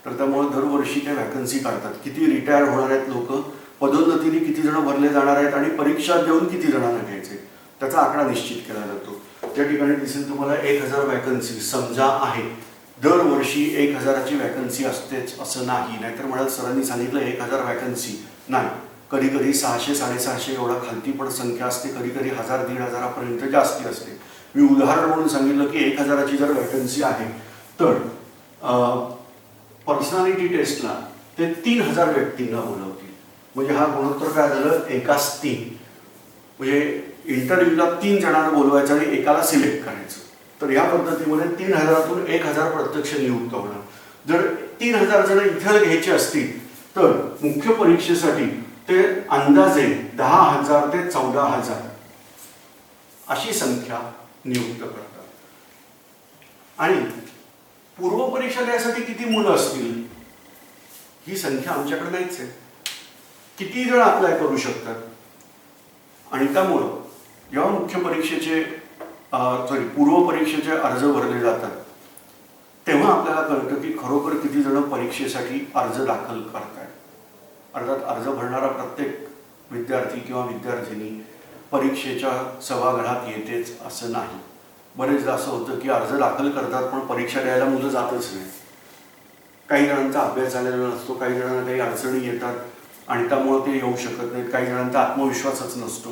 तर त्यामुळे दरवर्षी त्या वॅकन्सी काढतात. किती रिटायर होणार आहेत लोक, पदोन्नतीने किती जण भरले जाणार आहेत आणि परीक्षा देऊन किती जणांना घ्यायचे त्याचा आकडा निश्चित केला जातो. त्या ठिकाणी दिसेल तुम्हाला 1000 वॅकन्सी समजा आहे. दरवर्षी 1000ची वॅकन्सी असतेच असं नाही. नाहीतर म्हणाल सरांनी सांगितलं 1000 वॅकन्सी नाही. कधी कधी 600 650 एवढा खालती पण संख्या असते, कधी कधी 1000-1500 पर्यंत जास्ती असते. मी उदाहरण म्हणून सांगितलं की 1000ची जर वॅकन्सी आहे तर पर्सनॅलिटी टेस्टला ते 3000 व्यक्तींना बोलवतील. म्हणजे हा गुणोत्तर काय झालं, 1:3. म्हणजे इंटरव्ह्यूला 3 जणांना बोलवायचं आणि एकाला सिलेक्ट करायचं. तर या पद्धतीमध्ये 3000तून 1000 प्रत्यक्ष नियुक्त होणार. जर 3000 जण इथे घ्यायचे असतील तर मुख्य परीक्षेसाठी ते अंदाजे 10,000 ते 14,000 अशी संख्या नियुक्त करतात. आणि पूर्व परीक्षा द्यायसाठी किती मुलं असतील ही संख्या आमच्याकडे नाहीच आहे. किती जण अप्लाय करू शकतात. आणि त्यामुळं जेव्हा मुख्य परीक्षेचे पूर्व परीक्षेचे अर्ज भरले जातात तेव्हा आपल्याला कळतं की खरोखर किती जण परीक्षेसाठी अर्ज दाखल करतात. अर्थात अर्ज भरणारा प्रत्येक विद्यार्थी किंवा विद्यार्थिनी परीक्षेच्या सभागृहात येतेच असं नाही. बरेचदा असं होतं की अर्ज दाखल करतात पण परीक्षा द्यायला मुलं जातच नाही. काही जणांचा अभ्यास झालेला नसतो, काही जणांना काही अडचणी येतात आणि त्यामुळं ते येऊ शकत नाहीत, काही जणांचा आत्मविश्वासच नसतो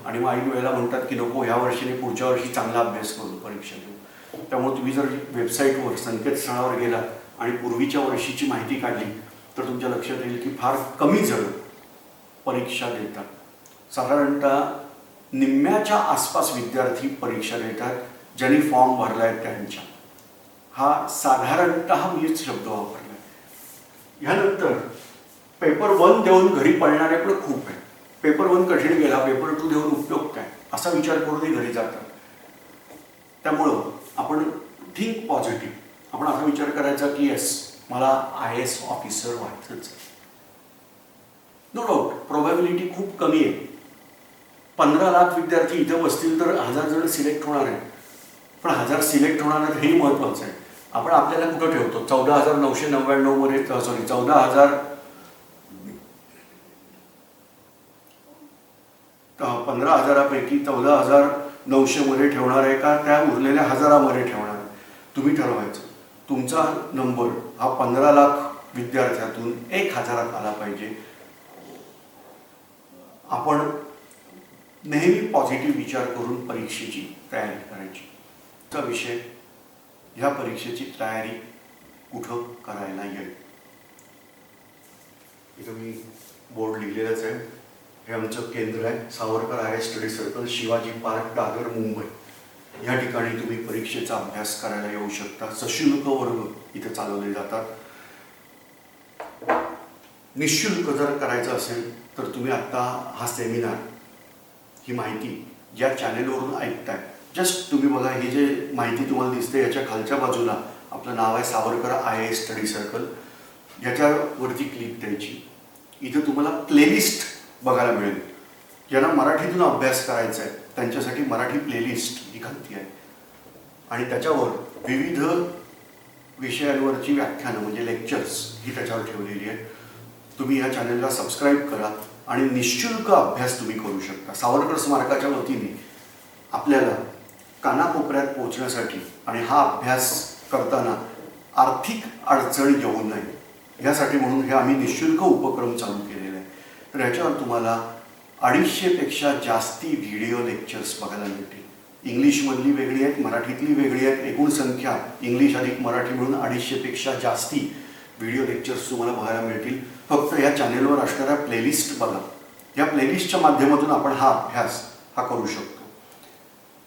आणि मग ऐन वेळेला म्हणतात की नको ह्या वर्षीने पुढच्या वर्षी चांगला अभ्यास करू परीक्षा देऊ. त्यामुळे तुम्ही जर वेबसाईटवर संकेतस्थळावर गेला आणि पूर्वीच्या वर्षीची माहिती काढली तर तुमच्या लक्षात येईल की फार कमी जण परीक्षा देतात. साधारणतः निम्म्याच्या आसपास विद्यार्थी परीक्षा देतात ज्यांनी फॉर्म भरला आहे त्यांच्या. हा साधारणतः मीच शब्द वापरला. ह्यानंतर पेपर 1 देऊन घरी पळणारे पण खूप आहे. पेपर 1 कठीण गेला, पेपर 2 देऊन उपयोग काय असा विचार करूनही घरी जातात. त्यामुळं आपण थिंक पॉझिटिव्ह. आपण असा विचार करायचा की येस मला IAS ऑफिसर व्हायचंच. नो डाऊट प्रोबॅबिलिटी खूप कमी आहे. 15 लाख विद्यार्थी इथं बसतील तर 1000 जण सिलेक्ट होणार आहे. पण 1000 सिलेक्ट होणार आहेत हेही महत्त्वाचं आहे. आपण आपल्याला कुठं ठेवतो? 14,999 मध्ये 15,000पैकी 14,900 मध्ये ठेवणार आहे का त्या उरलेल्या 1000मध्ये ठेवणार आहे? तुम्ही ठरवायचं. तुमचा नंबर हा 15 लाख विद्यार्थ्यातून 1000 आला पाहिजे. आपण नेहमी पॉझिटिव्ह विचार करून परीक्षेची तयारी करायची. चा विषय ह्या परीक्षेची तयारी कुठं करायला येईल. इथं मी बोर्ड लिहिलेलंच आहे. हे आमचं केंद्र आहे, Savarkar IAS study circle, Shivaji park, Dadar, Mumbai. या ठिकाणी तुम्ही परीक्षेचा अभ्यास करायला येऊ शकता. सशुल्क वर्ग इथे चालवले जातात. निशुल्क जर करायचं असेल तर तुम्ही आत्ता हा सेमिनार, ही माहिती ज्या चॅनेलवरून ऐकताय, जस्ट तुम्ही बघा ही जे माहिती तुम्हाला दिसते याच्या खालच्या बाजूला आपलं नाव आहे सावरकर IAS स्टडी सर्कल. याच्यावरती क्लिक द्यायची. इथं तुम्हाला प्लेलिस्ट बघायला मिळेल. ज्यांना मराठीतून अभ्यास करायचा आहे त्यांच्यासाठी मराठी प्लेलिस्ट ही खालती आहे आणि त्याच्यावर विविध विषयांवरची व्याख्यानं म्हणजे लेक्चर्स ही त्याच्यावर ठेवलेली आहे. तुम्ही या चॅनलला सबस्क्राईब करा आणि निःशुल्क अभ्यास तुम्ही करू शकता. सावरकर स्मारकाच्या वतीने आपल्याला कानाकोपऱ्यात पोहोचण्यासाठी आणि हा अभ्यास करताना आर्थिक अडचण येऊ नये यासाठी म्हणून हे आम्ही निःशुल्क उपक्रम चालू केलेला आहे. तर ह्याच्यावर तुम्हाला 250पेक्षा जास्ती व्हिडिओ लेक्चर्स बघायला मिळतील. इंग्लिशमधली वेगळी आहेत, मराठीतली वेगळी आहेत. एकूण संख्या इंग्लिश अधिक मराठी मिळून 250पेक्षा जास्ती व्हिडिओ लेक्चर्स तुम्हाला बघायला मिळतील. फक्त या चॅनेलवर असणाऱ्या प्लेलिस्ट बघा. या प्लेलिस्टच्या माध्यमातून आपण हा अभ्यास हा करू शकतो.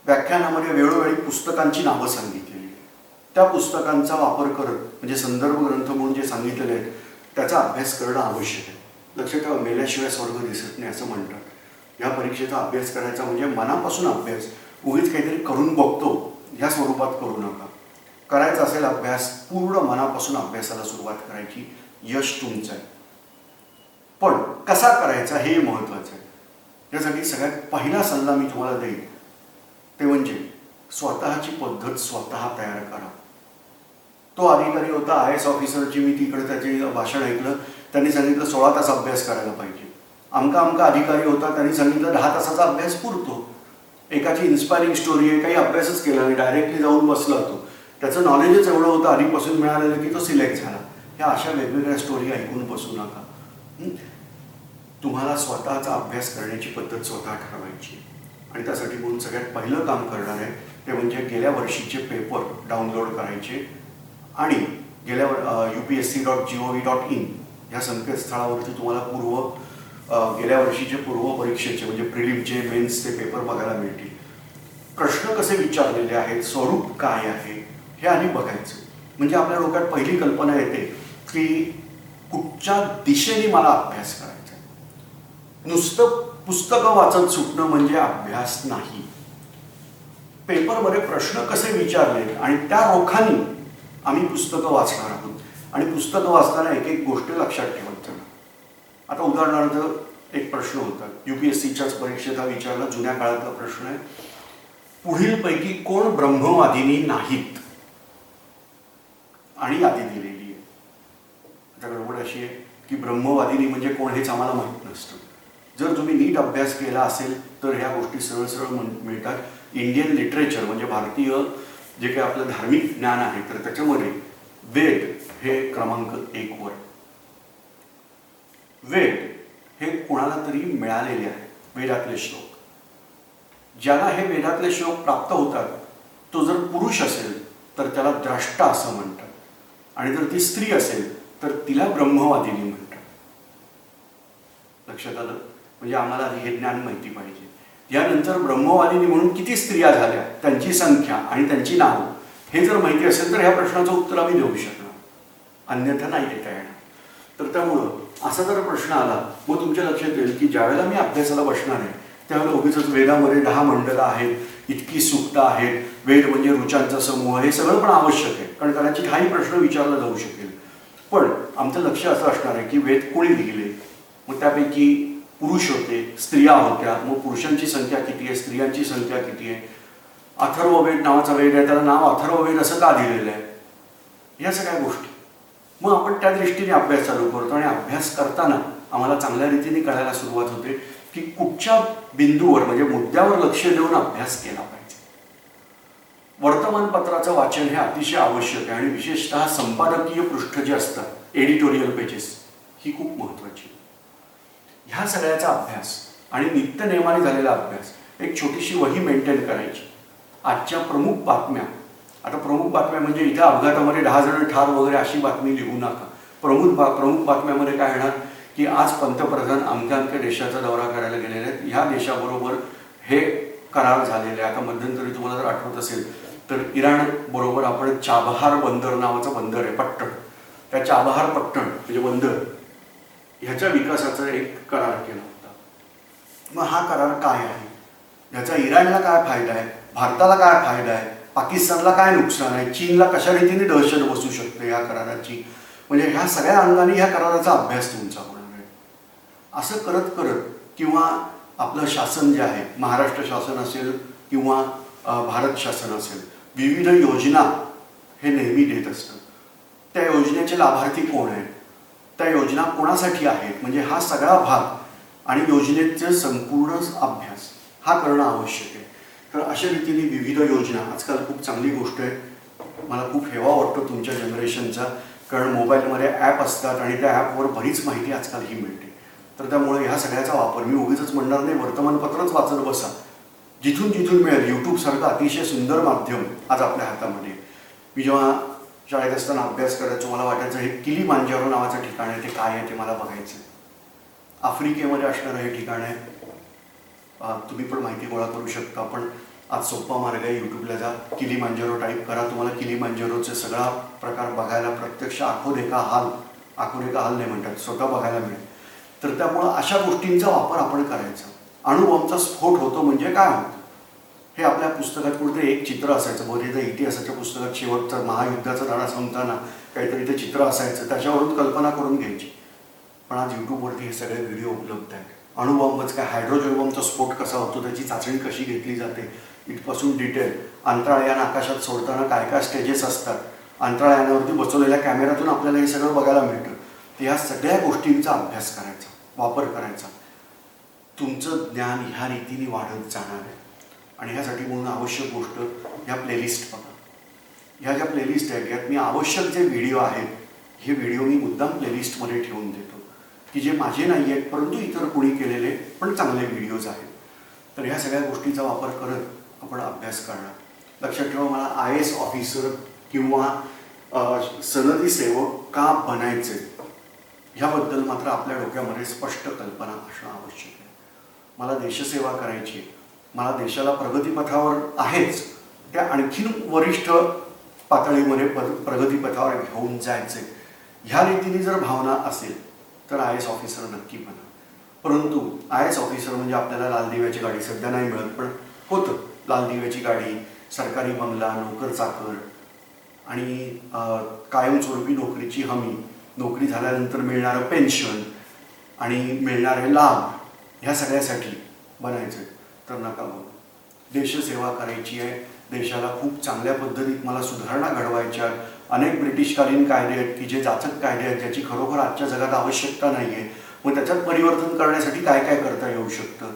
व्याख्यानामध्ये वेळोवेळी पुस्तकांची नावं सांगितलेली आहेत. त्या पुस्तकांचा वापर करत म्हणजे संदर्भ ग्रंथ म्हणून जे सांगितलेले आहेत त्याचा अभ्यास करणं आवश्यक आहे. लक्षात ठेवा, मेल्याशिवाय स्वर्ग दिसत नाही असं म्हणतात. या परीक्षेचा अभ्यास करायचा म्हणजे मनापासून अभ्यास. उगीच काहीतरी करून बघतो ह्या स्वरूपात करू नका. करायचा असेल अभ्यास पूर्ण मनापासून अभ्यासाला सुरुवात करायची. यश तुमचं आहे. पण कसा करायचा हे महत्त्वाचं आहे. यासाठी सगळ्यात पहिला सल्ला मी तुम्हाला देईन ते म्हणजे स्वतःची पद्धत स्वतः तयार करा. तो अधिकारी होता IAS ऑफिसरची, मी तिकडे त्याचे भाषण ऐकलं. त्यांनी सांगितलं 16 तास अभ्यास करायला पाहिजे. आमका अधिकारी होता, त्यांनी सांगितलं 10 तासाचा अभ्यास पुरतो. एकाची इन्स्पायरिंग स्टोरी आहे, काही अभ्यासच केला नाही, डायरेक्टली जाऊन बसला तो. त्याचं नॉलेजच एवढं होतं आधीपासून मिळालेलं की तो सिलेक्ट झाला. ह्या अशा वेगवेगळ्या स्टोरी ऐकून बसू नका. तुम्हाला स्वतःचा अभ्यास करण्याची पद्धत स्वतः ठरवायची आणि त्यासाठी म्हणून सगळ्यात पहिलं काम करणार आहे ते म्हणजे गेल्या वर्षीचे पेपर डाउनलोड करायचे आणि UPSC.gov.in या संकेतस्थळावरती तुम्हाला गेल्या वर्षीचे पूर्व परीक्षेचे म्हणजे प्रिलिमचे, मेन्सचे पेपर बघायला मिळतील. प्रश्न कसे विचारलेले आहेत, स्वरूप काय आहे हे आधी बघायचं. म्हणजे आपल्या डोक्यात पहिली कल्पना येते की कुठच्या दिशेने मला अभ्यास करायचा. नुसतं पुस्तकं वाचत सुटणं म्हणजे अभ्यास नाही. पेपरमध्ये प्रश्न कसे विचारले आणि त्या रोखाने आम्ही पुस्तकं वाचणार आहोत आणि पुस्तकं वाचताना एक एक गोष्ट लक्षात ठेवत जाणार. आता उदाहरणार्थ एक प्रश्न होता UPSCच्याच परीक्षेत हा विचारला, जुन्या काळातला प्रश्न आहे. पुढीलपैकी कोण ब्रह्मवादिनी नाहीत आणि यादी दिलेली आहे. आता गडबड अशी आहे की ब्रह्मवादिनी म्हणजे कोण हेच आम्हाला माहीत नसतं. जर तुम्ही नीट अभ्यास केला असेल तर ह्या गोष्टी सरळ सरळ मिळतात. इंडियन लिटरेचर म्हणजे भारतीय जे काही आपलं धार्मिक ज्ञान आहे तर त्याच्यामध्ये वेद हे क्रमांक 1 वर. वेद हे कोणाला तरी मिळालेले आहे, वेदातले श्लोक. ज्याला हे वेदातले श्लोक प्राप्त होतात तो जर पुरुष असेल तर त्याला द्रष्टा असं म्हणतात, आणि जर ती स्त्री असेल तर तिला ब्रह्मवादिनी म्हणतात. लक्षात आलं? म्हणजे आम्हाला हे ज्ञान माहिती पाहिजे. यानंतर ब्रह्मवादिनी म्हणून किती स्त्रिया झाल्या, त्यांची संख्या आणि त्यांची नावं हे जर माहिती असेल तर ह्या प्रश्नाचं उत्तर आम्ही देऊ शकणार, अन्यथा नाही देता येणार. तर त्यामुळं असा जर प्रश्न आला मग तुमच्या लक्षात येईल की ज्यावेळेला मी अभ्यासाला बसणार आहे त्यावेळेला उगीच वेदामध्ये 10 मंडलं आहेत, इतकी सूक्त आहेत, वेद म्हणजे ऋचांचा समूह, हे सगळं पण आवश्यक आहे, कारण कदाचित हाही प्रश्न विचारला जाऊ शकेल. पण आमचं लक्ष असं असणार आहे की वेद कोणी लिहिले, मग त्यापैकी पुरुष होते, स्त्रिया होत्या, मग पुरुषांची संख्या किती आहे, स्त्रियांची संख्या किती आहे, अथर्ववेद नावाचा वेद आहे त्याला नाव अथर्ववेद असं का दिलेलं आहे, या सगळ्या गोष्टी. मग आपण त्या दृष्टीने अभ्यास चालू करतो आणि अभ्यास करताना आम्हाला चांगल्या रीतीने कळायला सुरुवात होते की कुठच्या बिंदूवर म्हणजे मुद्द्यावर लक्ष देऊन अभ्यास केला पाहिजे. वर्तमानपत्राचं वाचन हे अतिशय आवश्यक आहे आणि विशेषतः संपादकीय पृष्ठ जे असतात, एडिटोरियल पेजेस, ही खूप महत्त्वाची. ह्या सगळ्याचा अभ्यास आणि नित्यनेमाने झालेला अभ्यास, एक छोटीशी वही मेंटेन करायची. आजच्या प्रमुख बातम्या, आता प्रमुख बातम्या म्हणजे इथं अपघातामध्ये 10 जण ठार वगैरे अशी बातमी लिहू नका. प्रमुख बातम्यामध्ये काय येणार की आज पंतप्रधान अमक्या अमक्या देशाचा दौरा करायला गेलेले आहेत, ह्या देशाबरोबर हे करार झालेले आहे. आता मध्यंतरी तुम्हाला जर आठवत असेल तर इराण बरोबर आपण चाबहार बंदर नावाचं बंदर आहे, पट्टण, त्या चाबहार पट्टण म्हणजे बंदर ह्याच्या विकासाचा एक करार केला होता. मग हा करार काय आहे, याचा इराणला काय फायदा आहे, भारताला काय फायदा आहे, पाकिस्तानला काय नुकसान आहे, चीनला कशा रीतीने दहशत बसू शकते या कराराची, म्हणजे ह्या सगळ्या अंगाने ह्या कराराचा अभ्यास तुमचा होणार आहे. असं करत करत किंवा आपलं शासन जे आहे, महाराष्ट्र शासन असेल किंवा भारत शासन असेल, विविध योजना हे नेहमी देत असतं. त्या योजनेचे लाभार्थी कोण आहेत, त्या योजना कोणासाठी आहेत, म्हणजे हा सगळा भाग आणि योजनेचे संपूर्ण अभ्यास हा करणं आवश्यक आहे. तर अशा रीतीने विविध योजना, आजकाल खूप चांगली गोष्ट आहे, मला खूप हेवा वाटतो तुमच्या जनरेशनचा, कारण मोबाईलमध्ये ॲप असतात आणि त्या ॲपवर बरीच माहिती आजकाल ही मिळते. तर त्यामुळे ह्या सगळ्याचा वापर, मी उगीच म्हणणार नाही वर्तमानपत्रच वाचत बसा, जिथून जिथून मिळेल. यूट्यूबसारखं अतिशय सुंदर माध्यम आज आपल्या हातामध्ये. मी जेव्हा शाळेत असताना अभ्यास करायचो मला वाटायचं हे किलीमांजारो नावाचं ठिकाण आहे, ते काय आहे ते मला बघायचं. आफ्रिकेमध्ये असणारं हे ठिकाण आहे, तुम्ही पण माहिती गोळा करू शकता. पण आज सोपा मार्ग आहे, यूट्यूबला जा, किलीमांजारो टाईप करा, तुम्हाला किलीमांजारोचे सगळा प्रकार बघायला प्रत्यक्ष आखो देखा हाल नाही म्हणतात, स्वतः बघायला मिळेल. तर त्यामुळं अशा गोष्टींचा वापर आपण करायचा. अणुबॉम्बचा स्फोट होतो म्हणजे काय होतं हे आपल्या पुस्तकात कुठे एक चित्र असायचं, बहुतेक इतिहासाच्या पुस्तकात शेवटचं महायुद्धाचा धडा संपताना काहीतरी ते चित्र असायचं, त्याच्यावरून कल्पना करून घ्यायची. पण आज यूट्यूबवरती हे सगळे व्हिडिओ उपलब्ध आहेत. अणुबॉम्बच काय, हायड्रोजन बॉम्बचा स्फोट कसा होतो, त्याची चाचणी कशी घेतली जाते, इथपासून डिटेल, अंतराळयान आकाशात सोडताना काय काय स्टेजेस असतात, अंतराळयानावरती बसवलेल्या कॅमेऱ्यातून आपल्याला हे सगळं बघायला मिळतं. तर ह्या सगळ्या गोष्टींचा अभ्यास करायचा, वापर करायचा. तुमचं ज्ञान ह्या रीतीने वाढत जाणार आहे. आणि ह्यासाठी म्हणून आवश्यक गोष्ट ह्या प्लेलिस्ट बघा. ह्या ज्या प्लेलिस्ट आहेत यात मी आवश्यक जे व्हिडिओ आहेत हे व्हिडिओ मी मुद्दाम प्लेलिस्टमध्ये ठेवून देतो की जे माझे नाही आहेत परंतु इतर कोणी केलेले पण चांगले व्हिडिओज आहेत. तर ह्या सगळ्या गोष्टींचा वापर करत आपण अभ्यास करणार. लक्षात ठेवा, मला IAS ऑफिसर किंवा सनदी सेवक का बनायचे ह्याबद्दल मात्र आपल्या डोक्यामध्ये स्पष्ट कल्पना असणं आवश्यक आहे. मला देशसेवा करायची, मला देशाला प्रगतीपथावर आहेच, त्या आणखीन वरिष्ठ पातळीमध्ये प्रगतीपथावर घेऊन जायचे, ह्या रीतीने जर भावना असेल तर IAS ऑफिसर नक्की बना. परंतु IAS ऑफिसर म्हणजे आपल्याला लाल दिव्याची गाडी सध्या नाही मिळत, पण होतं लाल दिव्याची गाडी, सरकारी बंगला, नोकर चाकर आणि कायमस्वरूपी नोकरीची हमी, नोकरी झाल्यानंतर मिळणारं पेन्शन आणि मिळणारे लाभ, ह्या सगळ्यासाठी बनायचं तर नका बघू. देशसेवा करायची आहे, देशाला खूप चांगल्या पद्धतीत मला सुधारणा घडवायच्या. अनेक ब्रिटिशकालीन कायदे आहेत की जे जाचक कायदे आहेत, ज्याची खरोखर आजच्या जगात आवश्यकता नाही आहे, मग त्याच्यात परिवर्तन करण्यासाठी काय काय करता येऊ शकतं.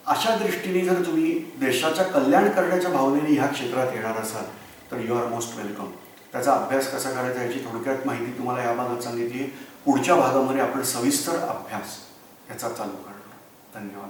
अशा दृष्टीने जर तुम्ही देशाचं कल्याण करण्याच्या भावनेने ह्या क्षेत्रात येणार असाल तर यू आर मोस्ट वेलकम. त्याचा अभ्यास कसा करायचा याची थोडक्यात माहिती तुम्हाला या भागात सांगितली आहे. पुढच्या भागामध्ये आपण सविस्तर अभ्यास याचा चालू करणार. धन्यवाद.